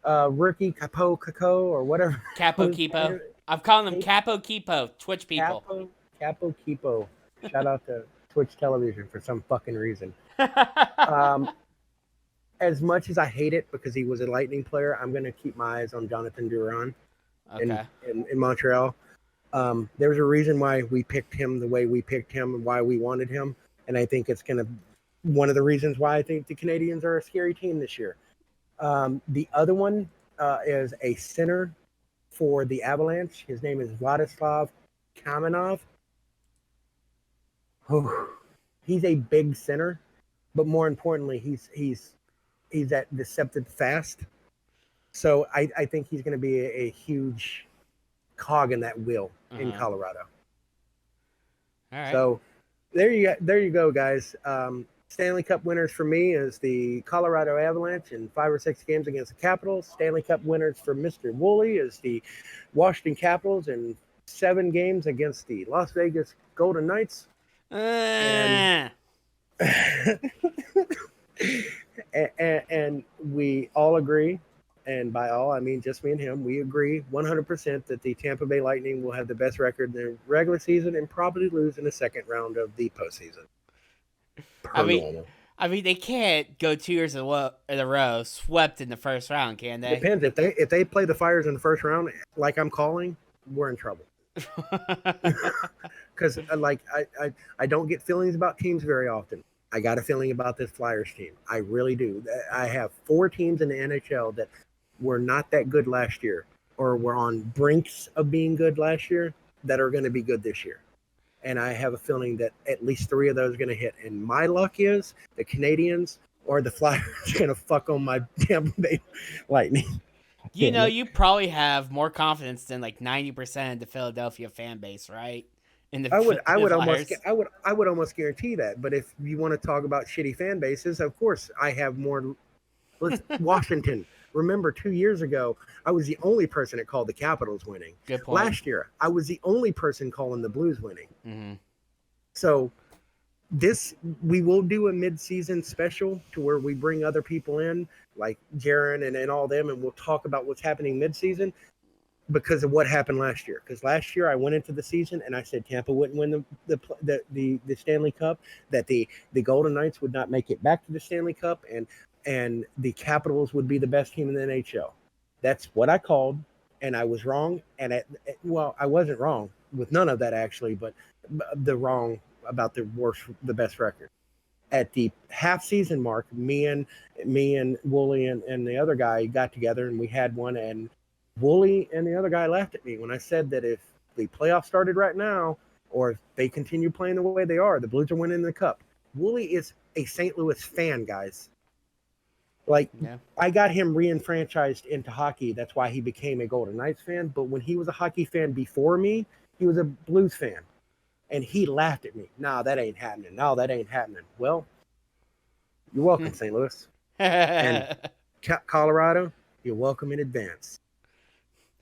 [SPEAKER 2] Rookie Kako or whatever.
[SPEAKER 1] Capo Kipo. I'm calling him Capo Kipo. Twitch people.
[SPEAKER 2] Capo Kipo. Shout out to Twitch television for some fucking reason. As much as I hate it because he was a Lightning player, I'm going to keep my eyes on Jonathan Drouin in Montreal. There's a reason why we picked him the way we picked him and why we wanted him. And I think it's going to one of the reasons why I think the Canadians are a scary team this year. The other one is a center for the Avalanche. His name is Vladislav Kamenov. Oh, he's a big center, but more importantly, he's that deceptive fast. So I think he's going to be a huge cog in that wheel in Colorado.
[SPEAKER 1] All right.
[SPEAKER 2] So there you go, guys. Stanley Cup winners for me is the Colorado Avalanche in 5 or 6 games against the Capitals. Stanley Cup winners for Mr. Woolley is the Washington Capitals in 7 games against the Las Vegas Golden Knights. And we all agree, and by all I mean just me and him, we agree 100% that the Tampa Bay Lightning will have the best record in the regular season and probably lose in the second round of the postseason.
[SPEAKER 1] I mean, they can't go 2 years in a row swept in the first round, can they?
[SPEAKER 2] Depends. If they play the Flyers in the first round, like I'm calling, we're in trouble. Because I don't get feelings about teams very often. I got a feeling about this Flyers team. I really do. I have 4 teams in the NHL that were not that good last year, or were on brinks of being good last year, that are going to be good this year. And I have a feeling that at least 3 of those are going to hit. And my luck is the Canadians or the Flyers are gonna fuck on my Tampa Bay Lightning.
[SPEAKER 1] You know, you probably have more confidence than like 90% of the Philadelphia fan base, right? In the,
[SPEAKER 2] I
[SPEAKER 1] the
[SPEAKER 2] would almost
[SPEAKER 1] Flyers.
[SPEAKER 2] I would almost guarantee that. But if you want to talk about shitty fan bases, of course I have more. Let's Washington. Remember, 2 years ago, I was the only person that called the Capitals winning.
[SPEAKER 1] Good point.
[SPEAKER 2] Last year, I was the only person calling the Blues winning.
[SPEAKER 1] Mm-hmm.
[SPEAKER 2] So we will do a mid-season special to where we bring other people in, like Jaron and all them, and we'll talk about what's happening mid-season because of what happened last year. Because last year I went into the season and I said Tampa wouldn't win the Stanley Cup, that the Golden Knights would not make it back to the Stanley Cup, and the Capitals would be the best team in the NHL. That's what I called, and I was wrong. And I wasn't wrong with none of that actually, but the wrong about the best record. At the half season mark, me and Wooly and the other guy got together and we had one, and Wooly and the other guy laughed at me when I said that if the playoffs started right now, or if they continue playing the way they are, the Blues are winning the cup. Wooly is a St. Louis fan, guys. Like, yeah. I got him reenfranchised into hockey. That's why he became a Golden Knights fan. But when he was a hockey fan before me, he was a Blues fan. And he laughed at me. No, that ain't happening. No, that ain't happening. Well, you're welcome, St. Louis. And Colorado, you're welcome in advance.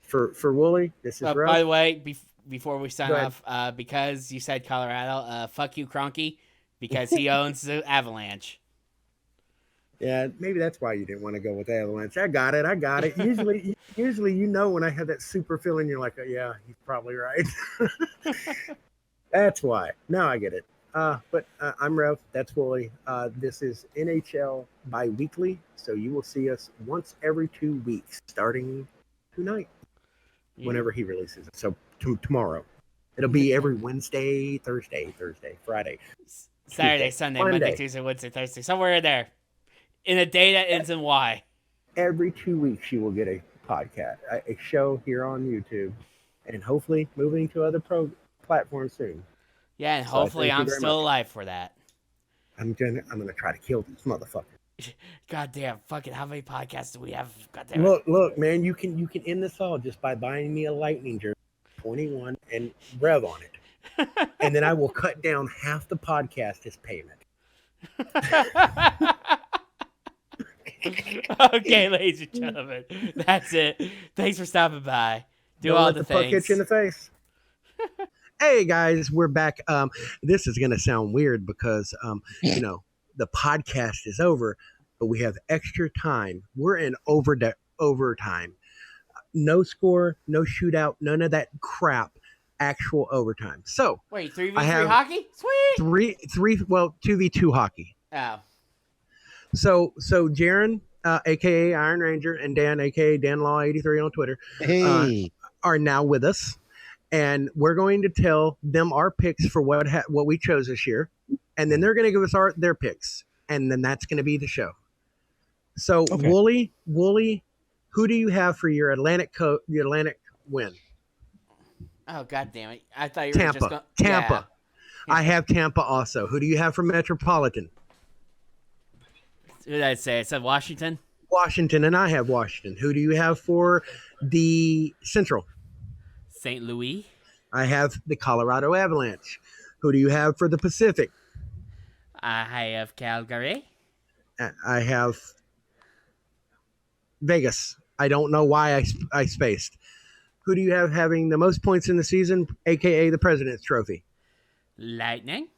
[SPEAKER 2] For Wooly, this is rough.
[SPEAKER 1] By the way, before we sign off, because you said Colorado, fuck you, Kroenke, because he owns the Avalanche.
[SPEAKER 2] Yeah, maybe that's why you didn't want to go with Avalanche. I got it. Usually, you know, when I have that super feeling, you're like, oh, yeah, he's probably right. That's why. Now I get it. But I'm Rev. That's Wooly. This is NHL bi-weekly, so you will see us once every 2 weeks, starting tonight, whenever he releases it. So tomorrow. It'll be every Wednesday, Thursday, Friday,
[SPEAKER 1] Saturday, Sunday, Monday, Tuesday, Wednesday, Thursday, somewhere in there. In a day that ends in Y.
[SPEAKER 2] Every 2 weeks, you will get a podcast, a show here on YouTube, and hopefully moving to other platforms soon.
[SPEAKER 1] Yeah, and hopefully I'm still alive for that.
[SPEAKER 2] I'm gonna try to kill this motherfucker.
[SPEAKER 1] Goddamn, fucking how many podcasts do we have? Goddamn.
[SPEAKER 2] Look, man, you can end this all just by buying me a Lightning jersey, 21, and Rev on it, and then I will cut down half the podcast as payment.
[SPEAKER 1] Okay, ladies and gentlemen, that's it. Thanks for stopping by.
[SPEAKER 2] Don't all the things. Puck hit you in the face. Hey guys, we're back. This is gonna sound weird because you know, the podcast is over, but we have extra time. We're in overtime. No score, no shootout, none of that crap. Actual overtime. So
[SPEAKER 1] wait, 3v3 hockey? Sweet.
[SPEAKER 2] 2v2 hockey.
[SPEAKER 1] Oh.
[SPEAKER 2] So Jaron, aka Iron Ranger, and Dan, aka Dan Law 83 on Twitter, are now with us, and we're going to tell them our picks for what we chose this year, and then they're going to give us their picks, and then that's going to be the show. So okay. Wooly, who do you have for your Atlantic win?
[SPEAKER 1] Oh God damn it! I thought you
[SPEAKER 2] were
[SPEAKER 1] just going
[SPEAKER 2] Tampa. Yeah. I have Tampa also. Who do you have for Metropolitan?
[SPEAKER 1] Who did I say? I said Washington.
[SPEAKER 2] Washington, and I have Washington. Who do you have for the Central?
[SPEAKER 1] St. Louis.
[SPEAKER 2] I have the Colorado Avalanche. Who do you have for the Pacific?
[SPEAKER 1] I have Calgary.
[SPEAKER 2] I have Vegas. I don't know why I spaced. Who do you have having the most points in the season, a.k.a. the President's Trophy?
[SPEAKER 1] Lightning.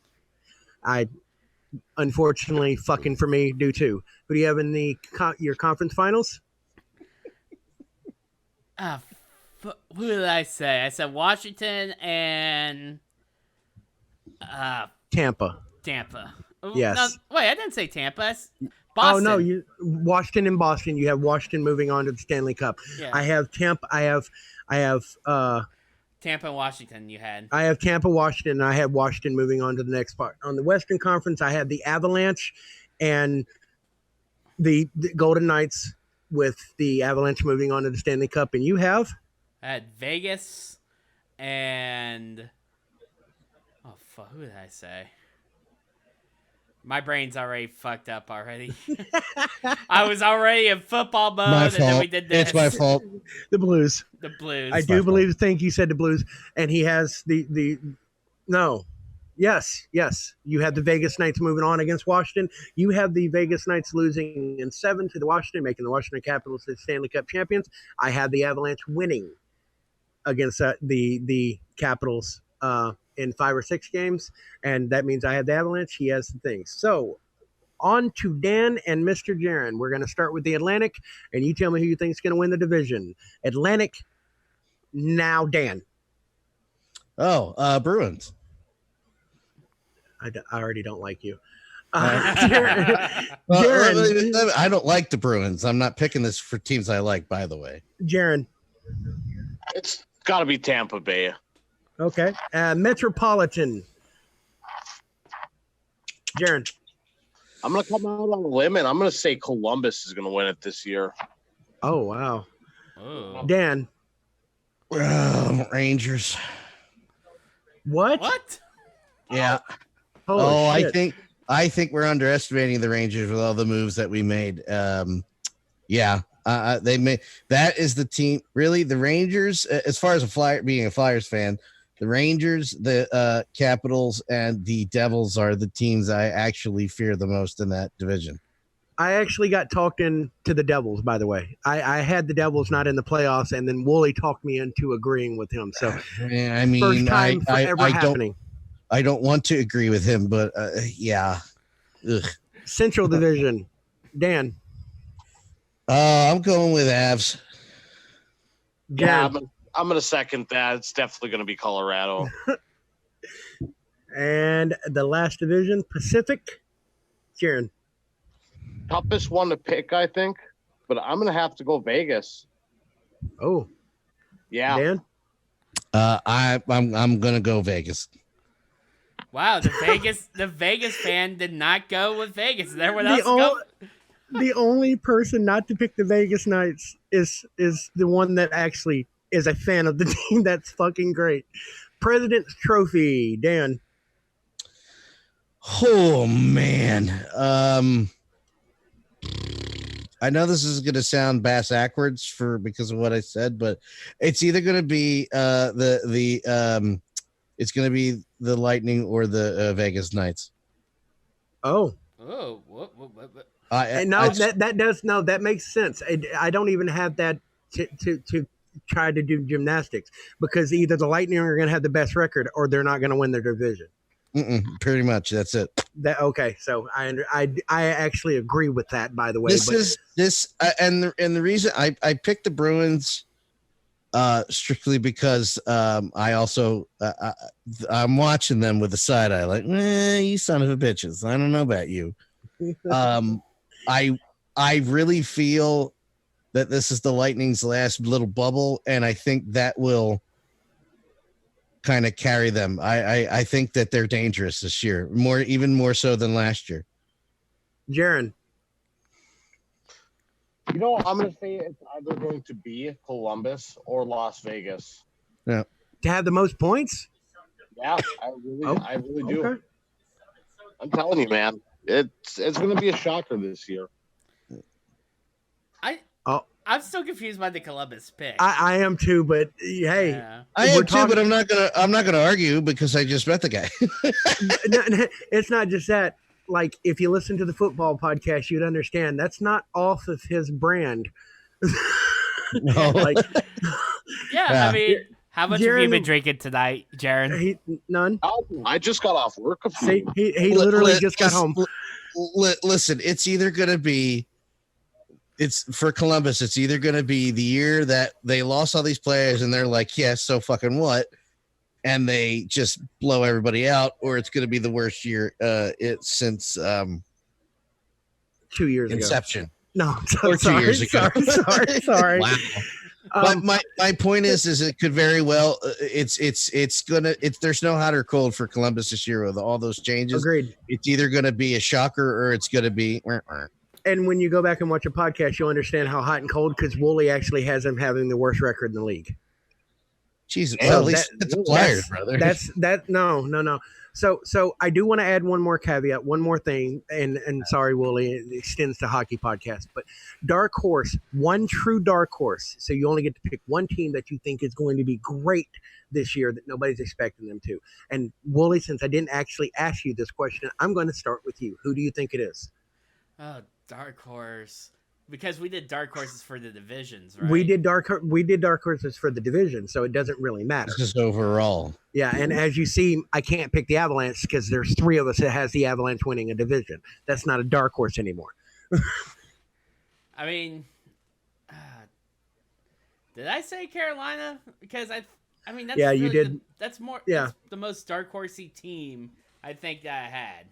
[SPEAKER 2] Unfortunately, fucking for me, do too. Who do you have in your conference finals?
[SPEAKER 1] Who did I say? I said Washington and
[SPEAKER 2] Tampa. Yes.
[SPEAKER 1] No, wait, I didn't say Tampa. Boston.
[SPEAKER 2] Oh no, Washington and Boston. You have Washington moving on to the Stanley Cup. Yeah. I have Tampa. I have
[SPEAKER 1] Tampa and Washington. You had.
[SPEAKER 2] I have Tampa, Washington, and I have Washington moving on to the next part. On the Western Conference, I have the Avalanche and the Golden Knights, with the Avalanche moving on to the Stanley Cup. And you have?
[SPEAKER 1] I had Vegas and who did I say? My brain's already fucked up already. I was already in football mode,
[SPEAKER 4] My
[SPEAKER 1] and then we
[SPEAKER 4] fault.
[SPEAKER 1] did this.
[SPEAKER 4] It's my fault.
[SPEAKER 2] The Blues.
[SPEAKER 1] The Blues.
[SPEAKER 2] I do believe. Think you said the Blues, and he has the no. Yes. You have the Vegas Knights moving on against Washington. You have the Vegas Knights losing in 7 to the Washington, making the Washington Capitals the Stanley Cup champions. I have the Avalanche winning against the Capitals in 5 or 6 games, and that means I have the Avalanche. He has the things. So on to Dan and Mr. Jaron. We're going to start with the Atlantic, and you tell me who you think is going to win the division. Atlantic. Now, Dan.
[SPEAKER 4] Bruins.
[SPEAKER 2] I already don't like you.
[SPEAKER 4] Well,
[SPEAKER 2] Jaron.
[SPEAKER 4] I don't like the Bruins. I'm not picking this for teams I like, by the way.
[SPEAKER 2] Jaron.
[SPEAKER 3] It's got to be Tampa Bay.
[SPEAKER 2] Okay. Metropolitan. Jaron.
[SPEAKER 3] I'm going to come out on a limb, and I'm going to say Columbus is going to win it this year.
[SPEAKER 2] Oh, wow.
[SPEAKER 1] Oh.
[SPEAKER 2] Dan.
[SPEAKER 4] Rangers.
[SPEAKER 2] What?
[SPEAKER 1] What?
[SPEAKER 4] Yeah.
[SPEAKER 2] Holy shit.
[SPEAKER 4] I think we're underestimating the Rangers with all the moves that we made. They made that is the team. Really, the Rangers. As far as being a Flyers fan, the Rangers, the Capitals, and the Devils are the teams I actually fear the most in that division.
[SPEAKER 2] I actually got talked into the Devils, by the way. I had the Devils not in the playoffs, and then Wooly talked me into agreeing with him. So,
[SPEAKER 4] I mean,
[SPEAKER 2] first time forever happening.
[SPEAKER 4] I don't want to agree with him, but yeah. Ugh.
[SPEAKER 2] Central Division. Dan.
[SPEAKER 4] I'm going with Avs.
[SPEAKER 3] Yeah, I'm going to second that. It's definitely going to be Colorado.
[SPEAKER 2] And the last division, Pacific. Jaron.
[SPEAKER 3] Toughest one to pick, I think, but I'm going to have to go Vegas.
[SPEAKER 2] Oh.
[SPEAKER 3] Yeah.
[SPEAKER 2] Dan.
[SPEAKER 4] I'm going to go Vegas.
[SPEAKER 1] Wow, the Vegas fan did not go with Vegas. Everyone else go.
[SPEAKER 2] The only person not to pick the Vegas Knights is the one that actually is a fan of the team. That's fucking great. President's Trophy, Dan.
[SPEAKER 4] Oh man. I know this is going to sound backwards because of what I said, but it's either going to be it's going to be the Lightning or the Vegas Knights.
[SPEAKER 2] Oh.
[SPEAKER 1] What?
[SPEAKER 2] That makes sense. I don't even have that to try to do gymnastics because either the Lightning are going to have the best record or they're not going to win their division.
[SPEAKER 4] Pretty much, that's it.
[SPEAKER 2] Okay, so I actually agree with that. By the way,
[SPEAKER 4] the reason I picked the Bruins strictly because I also I'm watching them with a side eye, like, you son of a bitches. I don't know about you. I really feel that this is the Lightning's last little bubble, and I think that will kind of carry them. I think that they're dangerous this year, even more so than last year.
[SPEAKER 2] Jaron.
[SPEAKER 3] You know, I'm going to say it's either going to be Columbus or Las Vegas.
[SPEAKER 4] Yeah.
[SPEAKER 2] To have the most points?
[SPEAKER 3] Yeah, I really do.
[SPEAKER 2] Okay.
[SPEAKER 3] I'm telling you, man. It's going to be a shocker this year.
[SPEAKER 1] I'm still confused by the Columbus pick.
[SPEAKER 2] I am too, but hey,
[SPEAKER 1] Yeah.
[SPEAKER 4] I am too, but I'm not gonna argue because I just met the guy.
[SPEAKER 2] It's not just that. Like, if you listen to the football podcast, you'd understand that's not off of his brand.
[SPEAKER 4] No.
[SPEAKER 1] I mean, how much have you
[SPEAKER 2] Jaron-
[SPEAKER 1] been drinking tonight, Jaron?
[SPEAKER 2] None.
[SPEAKER 3] I just got off work a few.
[SPEAKER 2] See, he literally just got home.
[SPEAKER 4] Listen, it's either gonna be. It's for Columbus. It's either going to be the year that they lost all these players and they're like, yeah, so fucking what? And they just blow everybody out, or it's going to be the worst year since
[SPEAKER 2] 2 years
[SPEAKER 4] inception.
[SPEAKER 2] ago. No,
[SPEAKER 4] or 2 years ago.
[SPEAKER 2] Sorry.
[SPEAKER 4] Wow. But my point is it could very well. There's no hot or cold for Columbus this year with all those changes.
[SPEAKER 2] Agreed.
[SPEAKER 4] It's either going to be a shocker or it's going to be.
[SPEAKER 2] And when you go back and watch a podcast, you'll understand how hot and cold because Wooly actually has them having the worst record in the league.
[SPEAKER 4] Jesus,
[SPEAKER 2] So
[SPEAKER 4] well, at least it's Flyers, brother.
[SPEAKER 2] No. So I do want to add one more caveat, one more thing, and sorry, Wooly, it extends to hockey podcast, but dark horse, one true dark horse. So you only get to pick one team that you think is going to be great this year that nobody's expecting them to. And Wooly, since I didn't actually ask you this question, I'm going to start with you. Who do you think it is?
[SPEAKER 1] Oh, dark horse. Because we did dark horses for the divisions, right?
[SPEAKER 2] We did dark horses for the division, so it doesn't really matter.
[SPEAKER 4] Just overall.
[SPEAKER 2] Yeah, and as you see, I can't pick the Avalanche because there's three of us that has the Avalanche winning a division. That's not a dark horse anymore.
[SPEAKER 1] I mean, did I say Carolina? Because that's
[SPEAKER 2] yeah,
[SPEAKER 1] really
[SPEAKER 2] you did.
[SPEAKER 1] That's more.
[SPEAKER 2] Yeah,
[SPEAKER 1] that's the most dark horsey team I think that I had.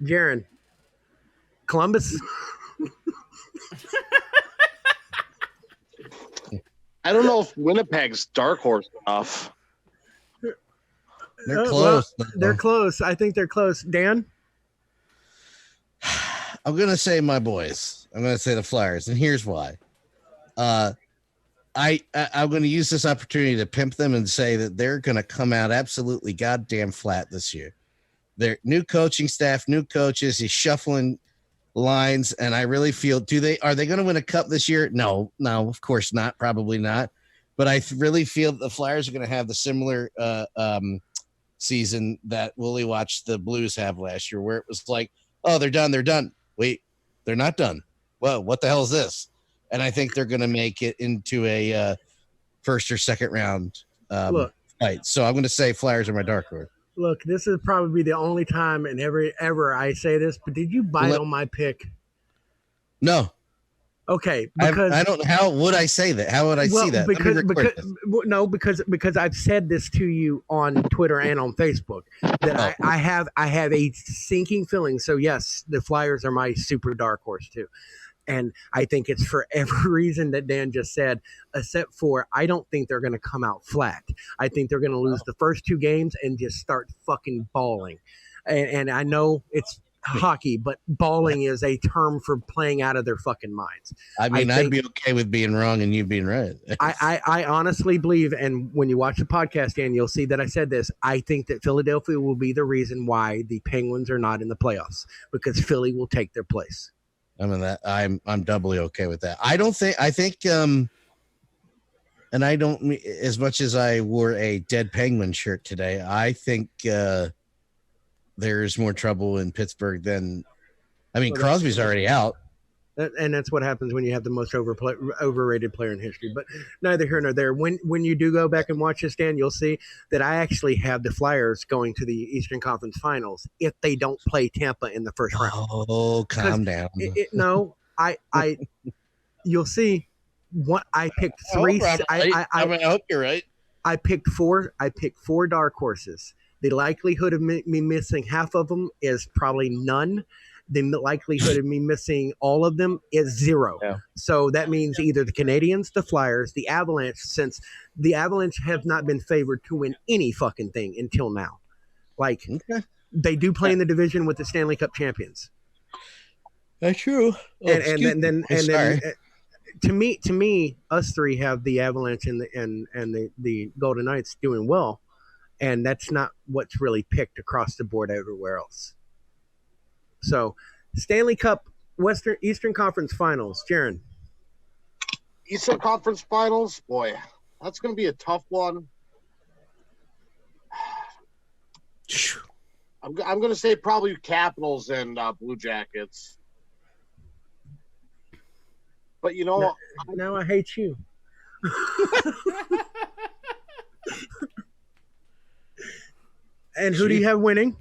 [SPEAKER 2] Jaron, Columbus.
[SPEAKER 3] I don't know if Winnipeg's dark horse enough.
[SPEAKER 4] They're close.
[SPEAKER 2] Well, they're close. I think they're close. Dan?
[SPEAKER 4] I'm gonna say my boys. I'm gonna say the Flyers, and here's why. I'm gonna use this opportunity to pimp them and say that they're gonna come out absolutely goddamn flat this year. Their new coaching staff, new coaches, he's shuffling lines, and I really feel are they gonna win a cup this year? No, of course not, probably not. But I really feel that the Flyers are gonna have the similar season that Willie watched the Blues have last year, where it was like, oh, they're done. Wait, they're not done. Well, what the hell is this? And I think they're going to make it into a first or second round fight. So I'm going to say Flyers are my dark horse.
[SPEAKER 2] Look, this is probably the only time in ever I say this, but did you bite on my pick?
[SPEAKER 4] No.
[SPEAKER 2] Okay, because
[SPEAKER 4] I don't. How would I say that? How would I see that?
[SPEAKER 2] Because I've said this to you on Twitter and on Facebook that I have a sinking feeling. So yes, the Flyers are my super dark horse too, and I think it's for every reason that Dan just said, except for I don't think they're going to come out flat. I think they're going to lose the first two games and just start fucking bawling, and I know it's hockey, but bawling is a term for playing out of their fucking minds.
[SPEAKER 4] I mean, I'd be okay with being wrong and you being right.
[SPEAKER 2] I honestly believe, and when you watch the podcast, Dan, you'll see that I said this. I think that Philadelphia will be the reason why the Penguins are not in the playoffs, because Philly will take their place.
[SPEAKER 4] I mean, that I'm doubly okay with that. I think and I don't, as much as I wore a dead Penguin shirt today, I think there's more trouble in Pittsburgh than, Crosby's already out.
[SPEAKER 2] And that's what happens when you have the most overrated player in history. But neither here nor there. When you do go back and watch this, Dan, you'll see that I actually have the Flyers going to the Eastern Conference Finals if they don't play Tampa in the first round.
[SPEAKER 4] Oh, calm down.
[SPEAKER 2] You'll see. What I picked three.
[SPEAKER 4] I hope you're right.
[SPEAKER 2] I picked four dark horses. The likelihood of me missing half of them is probably none. The likelihood of me missing all of them is zero. Yeah. So that means either the Canadians, the Flyers, the Avalanche, since the Avalanche have not been favored to win any fucking thing until now. Like, they do play in the division with the Stanley Cup champions.
[SPEAKER 4] That's true.
[SPEAKER 2] And then to me, us three have the Avalanche and the Golden Knights doing well. And that's not what's really picked across the board everywhere else. So, Stanley Cup, Eastern Conference Finals, Jaron.
[SPEAKER 3] Eastern Conference Finals, boy, that's going to be a tough one. I'm going to say probably Capitals and Blue Jackets. But
[SPEAKER 2] now I hate you. And who do you have winning?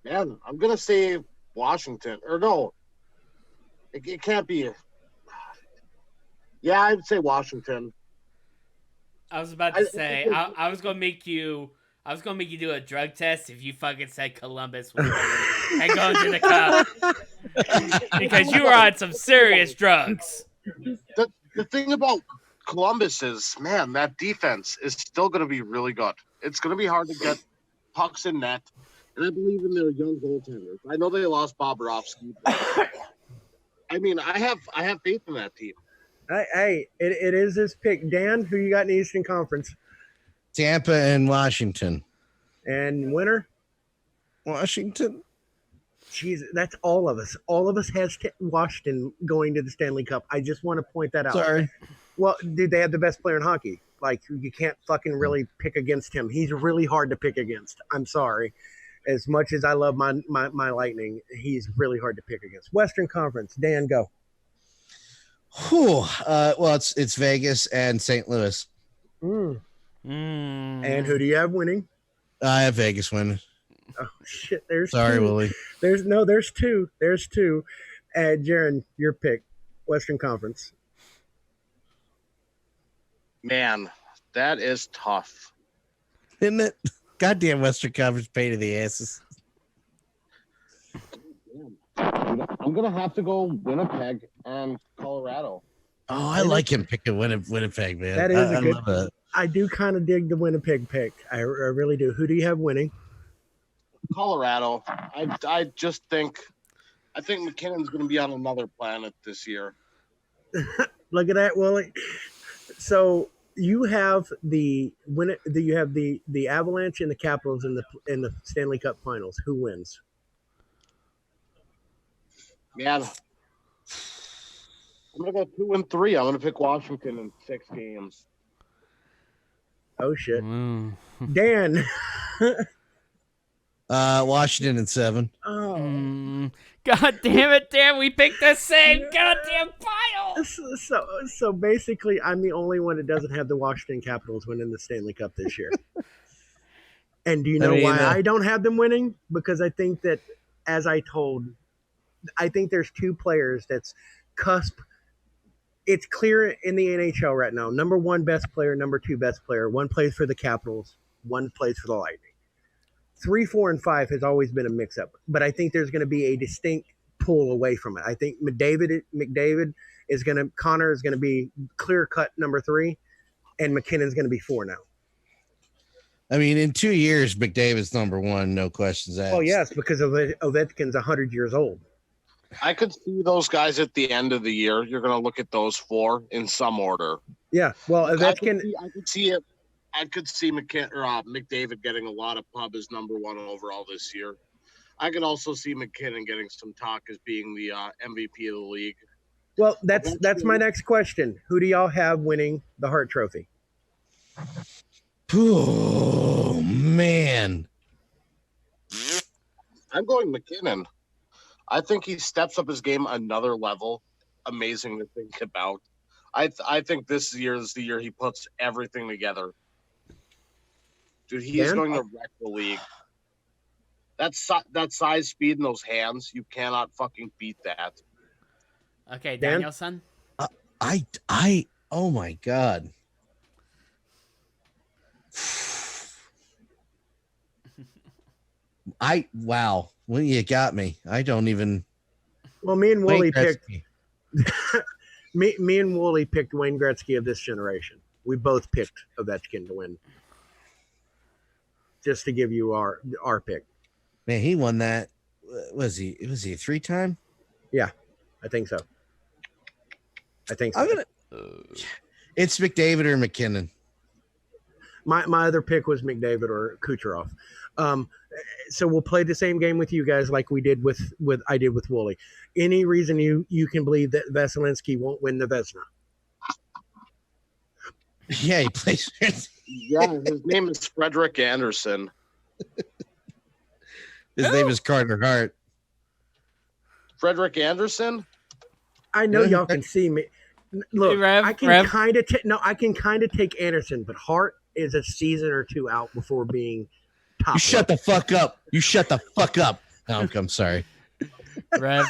[SPEAKER 3] Man, I'm going to say Washington. Or no, it can't be. Yeah, I'd say Washington.
[SPEAKER 1] I was about to say, I was going to make you do a drug test if you fucking said Columbus was and going to the Cup. Because you were on some serious drugs.
[SPEAKER 3] The thing about Columbus is, man, that defense is still going to be really good. It's going to be hard to get pucks in net, and I believe in their young goaltenders. I know they lost Bobrovsky. I have faith in that team.
[SPEAKER 2] Hey, it is his pick. Dan, who you got in the Eastern Conference?
[SPEAKER 4] Tampa and Washington.
[SPEAKER 2] And winner?
[SPEAKER 4] Washington.
[SPEAKER 2] Jeez, that's all of us. All of us has Washington going to the Stanley Cup. I just want to point that out.
[SPEAKER 4] Sorry.
[SPEAKER 2] Well, dude, they have the best player in hockey. Like, you can't fucking really pick against him. He's really hard to pick against. I'm sorry. As much as I love my Lightning, he's really hard to pick against. Western Conference, Dan, go.
[SPEAKER 4] Whew. Well, it's Vegas and St. Louis.
[SPEAKER 2] And who do you have winning?
[SPEAKER 4] I have Vegas winning.
[SPEAKER 2] Oh shit! There's
[SPEAKER 4] Sorry,
[SPEAKER 2] two.
[SPEAKER 4] Willie.
[SPEAKER 2] There's two. There's two. Jaron, your pick, Western Conference.
[SPEAKER 3] Man, that is tough.
[SPEAKER 4] Isn't it? Goddamn Western Conference pain in the asses.
[SPEAKER 3] I'm gonna have to go Winnipeg and Colorado.
[SPEAKER 4] Oh, I like him picking Winnipeg, man.
[SPEAKER 2] That is a good.
[SPEAKER 4] love that.
[SPEAKER 2] I do kind of dig the Winnipeg pick. I really do. Who do you have winning?
[SPEAKER 3] Colorado. I just think McKinnon's going to be on another planet this year.
[SPEAKER 2] Look at that, Willie. So you have the Avalanche and the Capitals in the Stanley Cup Finals. Who wins?
[SPEAKER 3] Man, I'm going to go 2-3. I'm going to pick Washington in 6 games.
[SPEAKER 2] Oh shit, Dan.
[SPEAKER 4] Washington in 7.
[SPEAKER 2] Oh.
[SPEAKER 1] God damn it, Dan. We picked the same goddamn pile.
[SPEAKER 2] So basically, I'm the only one that doesn't have the Washington Capitals winning the Stanley Cup this year. And do you know why I don't have them winning? Because I think that, as I think there's two players that's cusp. It's clear in the NHL right now. Number 1 best player, number 2 best player. One plays for the Capitals, one plays for the Lightning. 3, 4, and 5 has always been a mix-up, but I think there's going to be a distinct pull away from it. I think McDavid Connor is going to be clear-cut number 3, and McKinnon's going to be 4 now.
[SPEAKER 4] I mean, in 2 years, McDavid's number 1, no questions asked.
[SPEAKER 2] Oh yes, because Ovechkin's 100 years old.
[SPEAKER 3] I could see those guys at the end of the year. You're going to look at those 4 in some order.
[SPEAKER 2] Yeah, well, Ovechkin.
[SPEAKER 3] I could see it. I could see McDavid getting a lot of pub as number 1 overall this year. I could also see McKinnon getting some talk as being the MVP of the league.
[SPEAKER 2] Well, that's my next question. Who do y'all have winning the Hart Trophy?
[SPEAKER 4] Oh man,
[SPEAKER 3] I'm going McKinnon. I think he steps up his game another level. Amazing to think about. I think this year is the year he puts everything together. Dude, he's going to wreck the league. That size, speed, and those hands, you cannot fucking beat that.
[SPEAKER 1] Okay, Danielson.
[SPEAKER 4] Oh my god. Wow. Well, you got me. I don't even.
[SPEAKER 2] Well, me and Wooly picked. me and Wooly picked Wayne Gretzky of this generation. We both picked Ovechkin to win. Just to give you our pick.
[SPEAKER 4] Man, he won that. Was he a 3-time?
[SPEAKER 2] Yeah, I think so.
[SPEAKER 4] It's McDavid or McKinnon.
[SPEAKER 2] My other pick was McDavid or Kucherov. So we'll play the same game with you guys like we did with Wooly. Any reason you can believe that Vasilevsky won't win the Vezina?
[SPEAKER 4] Yeah, he plays.
[SPEAKER 3] Yeah, his name is Frederick Anderson.
[SPEAKER 4] His name is Carter Hart.
[SPEAKER 3] Frederick Anderson?
[SPEAKER 2] I know y'all can see me. Look,
[SPEAKER 1] hey, Rev,
[SPEAKER 2] I can kind of take Anderson, but Hart is a season or 2 out before being top.
[SPEAKER 4] You shut the fuck up. You shut the fuck up. No, I'm sorry.
[SPEAKER 1] Rev,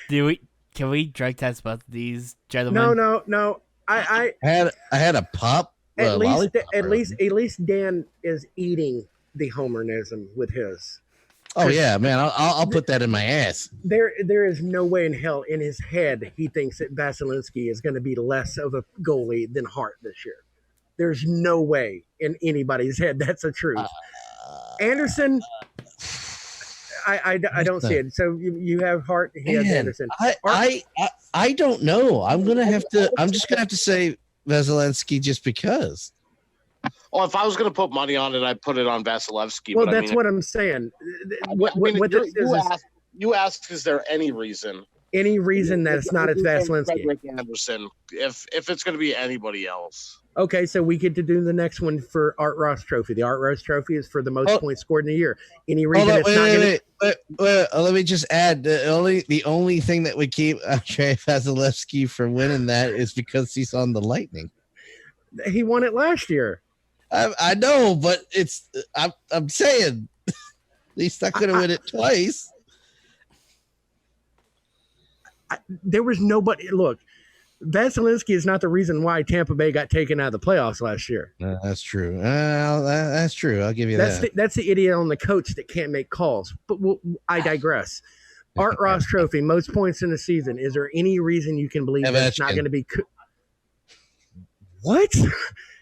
[SPEAKER 1] can we drug test both of these gentlemen?
[SPEAKER 2] No. I
[SPEAKER 4] had a pop.
[SPEAKER 2] At least Dan is eating the Homerism with his.
[SPEAKER 4] Oh yeah, man! I'll put that in my ass.
[SPEAKER 2] There is no way in hell in his head he thinks that Vasilevsky is going to be less of a goalie than Hart this year. There's no way in anybody's head that's the truth. Anderson, I don't see it. So you have Hart, he has
[SPEAKER 4] Man,
[SPEAKER 2] Anderson.
[SPEAKER 4] I don't know. I'm just gonna have to say Vasilevsky just because.
[SPEAKER 3] Oh, if I was going to put money on it, I'd put it on Vasilevsky.
[SPEAKER 2] Well,
[SPEAKER 3] but
[SPEAKER 2] that's what I'm saying. What this is
[SPEAKER 3] you asked, is there any reason?
[SPEAKER 2] Any reason that it's not Vasilevsky?
[SPEAKER 3] Rick Anderson. If it's going to be anybody else.
[SPEAKER 2] Okay, so we get to do the next one for Art Ross Trophy. The Art Ross Trophy is for the most points scored in a year. Any reason it's not going
[SPEAKER 4] to? Let me just add the only thing that would keep Andrei Vasilevsky from winning that is because he's on the Lightning.
[SPEAKER 2] He won it last year.
[SPEAKER 4] I know, but I'm saying he's not going to win it twice.
[SPEAKER 2] There was nobody. Look, Vasilevsky is not the reason why Tampa Bay got taken out of the playoffs last year.
[SPEAKER 4] That's true. That's true. I'll give you that.
[SPEAKER 2] That's the idiot on the coach that can't make calls. But I digress. Art Ross Trophy, most points in the season. Is there any reason you can believe that it's not going to be? What?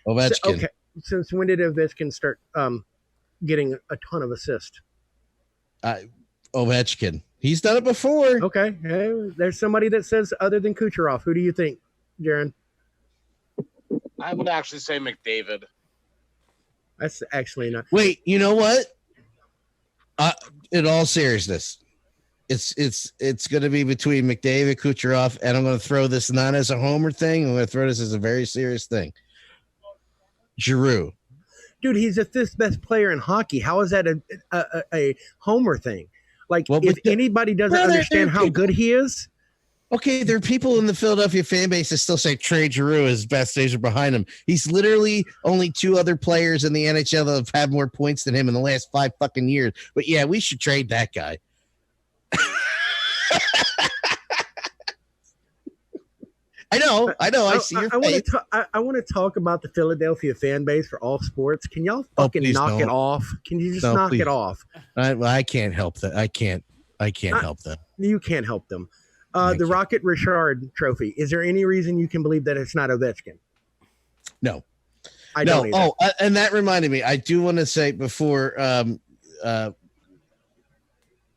[SPEAKER 4] Ovechkin.
[SPEAKER 2] Okay. Since when did Ovechkin start getting a ton of assists?
[SPEAKER 4] Ovechkin. He's done it before.
[SPEAKER 2] Okay. Hey, there's somebody that says other than Kucherov. Who do you think, Jaron?
[SPEAKER 3] I would actually say McDavid.
[SPEAKER 2] That's actually not.
[SPEAKER 4] Wait, you know what? In all seriousness, it's going to be between McDavid, Kucherov, and I'm going to throw this not as a homer thing. I'm going to throw this as a very serious thing. Giroux.
[SPEAKER 2] Dude, he's the fifth best player in hockey. How is that a homer thing? Like, if anybody doesn't understand how good he is.
[SPEAKER 4] Okay, there are people in the Philadelphia fan base that still say Trey Giroux, his best days are behind him. He's literally only two other players in the NHL that have had more points than him in the last 5 fucking years. But yeah, we should trade that guy. I know. I see your face.
[SPEAKER 2] I want to talk about the Philadelphia fan base for all sports. Can y'all fucking knock it off? Can you just knock it off?
[SPEAKER 4] I can't help that. I can't help that.
[SPEAKER 2] You can't help them. The Rocket Richard Trophy. Is there any reason you can believe that it's not Ovechkin?
[SPEAKER 4] No.
[SPEAKER 2] I don't either.
[SPEAKER 4] And that reminded me. I do want to say before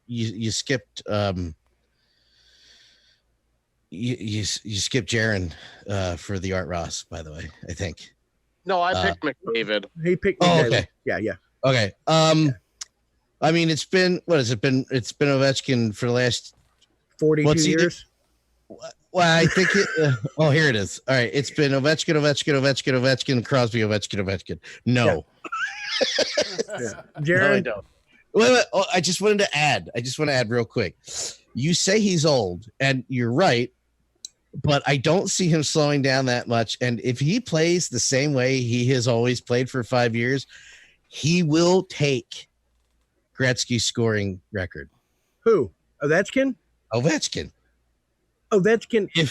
[SPEAKER 4] you skipped you skipped Jaron for the Art Ross, by the way, I think.
[SPEAKER 3] No, I picked McDavid.
[SPEAKER 2] He picked McDavid.
[SPEAKER 4] Okay.
[SPEAKER 2] Yeah.
[SPEAKER 4] Okay. I mean, it's been Ovechkin for the last
[SPEAKER 2] 42 years.
[SPEAKER 4] Well, I think it. Here it is. All right, it's been Ovechkin, Crosby, Ovechkin. No.
[SPEAKER 2] Yeah. Jaron,
[SPEAKER 3] no, I don't.
[SPEAKER 4] Wait. Oh, I just want to add real quick. You say he's old, and you're right, but I don't see him slowing down that much. And if he plays the same way he has always played for 5 years, he will take Gretzky's scoring record.
[SPEAKER 2] Who? Ovechkin.
[SPEAKER 4] Ovechkin.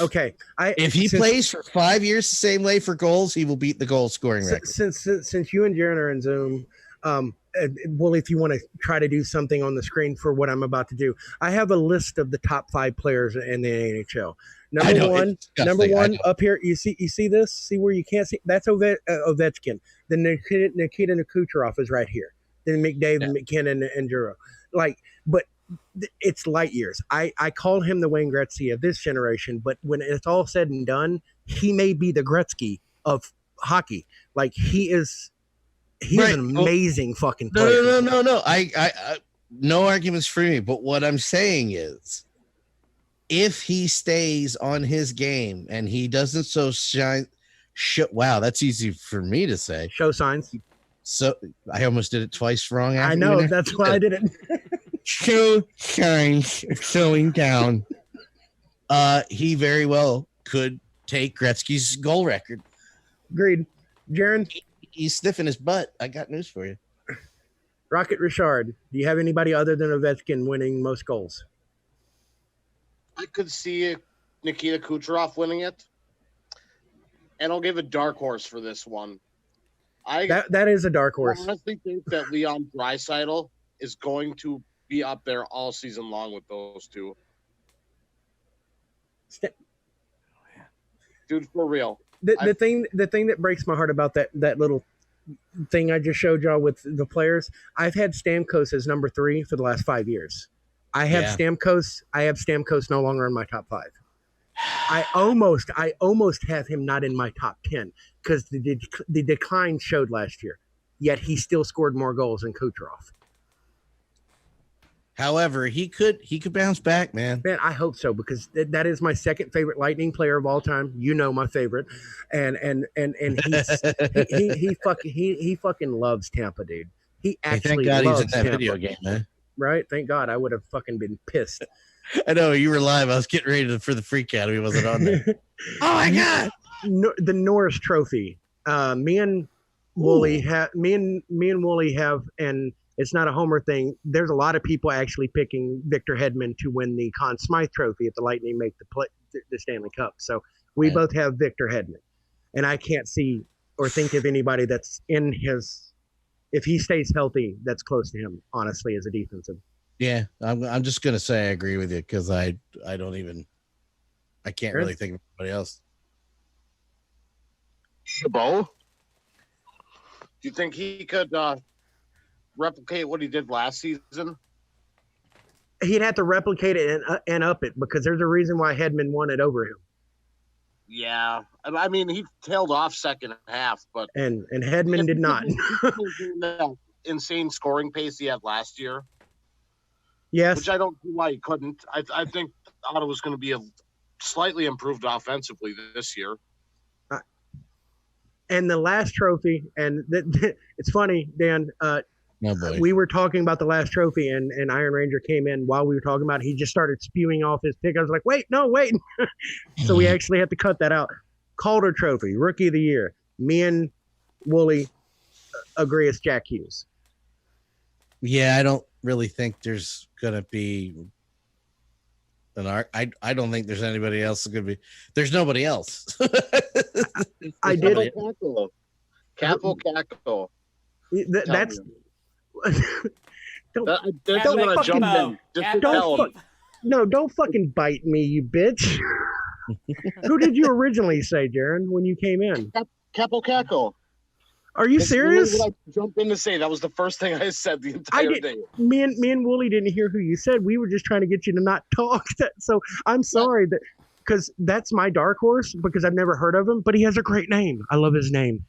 [SPEAKER 2] Okay.
[SPEAKER 4] If he plays for 5 years the same way for goals, he will beat the goal scoring record.
[SPEAKER 2] Since you and Jaron are in Zoom, well, if you want to try to do something on the screen for what I'm about to do, I have a list of the top 5 players in the NHL. Number one up here. You see this? See where you can't see? That's Ovechkin. Then Nikita Kucherov is right here. Then McDavid, McKinnon, and Giroux. But it's light years. I call him the Wayne Gretzky of this generation, but when it's all said and done, he may be the Gretzky of hockey. He's an amazing fucking player.
[SPEAKER 4] No. I no arguments for me, but what I'm saying is if he stays on his game and he doesn't wow, that's easy for me to say.
[SPEAKER 2] Show signs.
[SPEAKER 4] So I almost did it twice wrong.
[SPEAKER 2] I know, that's why I did it.
[SPEAKER 4] Show signs slowing down. He very well could take Gretzky's goal record.
[SPEAKER 2] Agreed. Jaron?
[SPEAKER 4] He's sniffing his butt. I got news for you.
[SPEAKER 2] Rocket Richard, do you have anybody other than Ovechkin winning most goals?
[SPEAKER 3] I could see Nikita Kucherov winning it. And I'll give a dark horse for this one.
[SPEAKER 2] That is a dark horse.
[SPEAKER 3] I honestly think that Leon Draisaitl is going to be up there all season long with those two. Dude, for real.
[SPEAKER 2] The thing that breaks my heart about that little thing I just showed y'all with the players, I've had Stamkos as number 3 for the last 5 years. I have Stamkos no longer in my top 5. I almost have him not in my top 10 because the decline showed last year. Yet he still scored more goals than Kucherov.
[SPEAKER 4] However, he could bounce back, man.
[SPEAKER 2] Man, I hope so because that is my second favorite Lightning player of all time. You know my favorite, and he fucking loves Tampa, dude. He actually
[SPEAKER 4] thank God
[SPEAKER 2] loves
[SPEAKER 4] he's in that
[SPEAKER 2] Tampa.
[SPEAKER 4] video game, man.
[SPEAKER 2] Right? Thank God. I would have fucking been pissed.
[SPEAKER 4] I know you were live. I was getting ready for the freak out. He wasn't on there. Oh my God!
[SPEAKER 2] The Norris Trophy. Me and Wooly have, and it's not a homer thing. There's a lot of people actually picking Victor Hedman to win the Conn Smythe Trophy if the Lightning make the Stanley Cup. So we both have Victor Hedman, and I can't see or think of anybody that's in his. If he stays healthy, that's close to him. Honestly, as a defensive.
[SPEAKER 4] Yeah, I'm just gonna say I agree with you because I can't really think of anybody else.
[SPEAKER 3] Chabot? Do you think he could replicate what he did last season?
[SPEAKER 2] He'd have to replicate it and up it because there's a reason why Hedman won it over him.
[SPEAKER 3] Yeah, I mean he tailed off second half, but
[SPEAKER 2] and Hedman did not.
[SPEAKER 3] That insane scoring pace he had last year.
[SPEAKER 2] Yes,
[SPEAKER 3] which I don't see why he couldn't. I think Ottawa's going to be a slightly improved offensively this year.
[SPEAKER 2] And the last trophy, and it's funny, Dan. We were talking about the last trophy, and Iron Ranger came in while we were talking about it. He just started spewing off his pick. I was like, wait. So we actually had to cut that out. Calder Trophy, Rookie of the Year. Me and Wooly agree it's Jack Hughes.
[SPEAKER 4] Yeah, I don't really think there's gonna be an art. I don't think there's anybody else that could be. There's nobody else.
[SPEAKER 2] I did.
[SPEAKER 3] Capo Caco.
[SPEAKER 2] That's. Don't fucking bite me, you bitch. Who did you originally say, Jaron, when you came in?
[SPEAKER 3] Capo Caco.
[SPEAKER 2] Are you serious?
[SPEAKER 3] I jumped in to say that was the first thing I said the entire day.
[SPEAKER 2] Me and Wooly didn't hear who you said. We were just trying to get you to not talk. So I'm sorry that because that's my dark horse because I've never heard of him, but he has a great name. I love his name.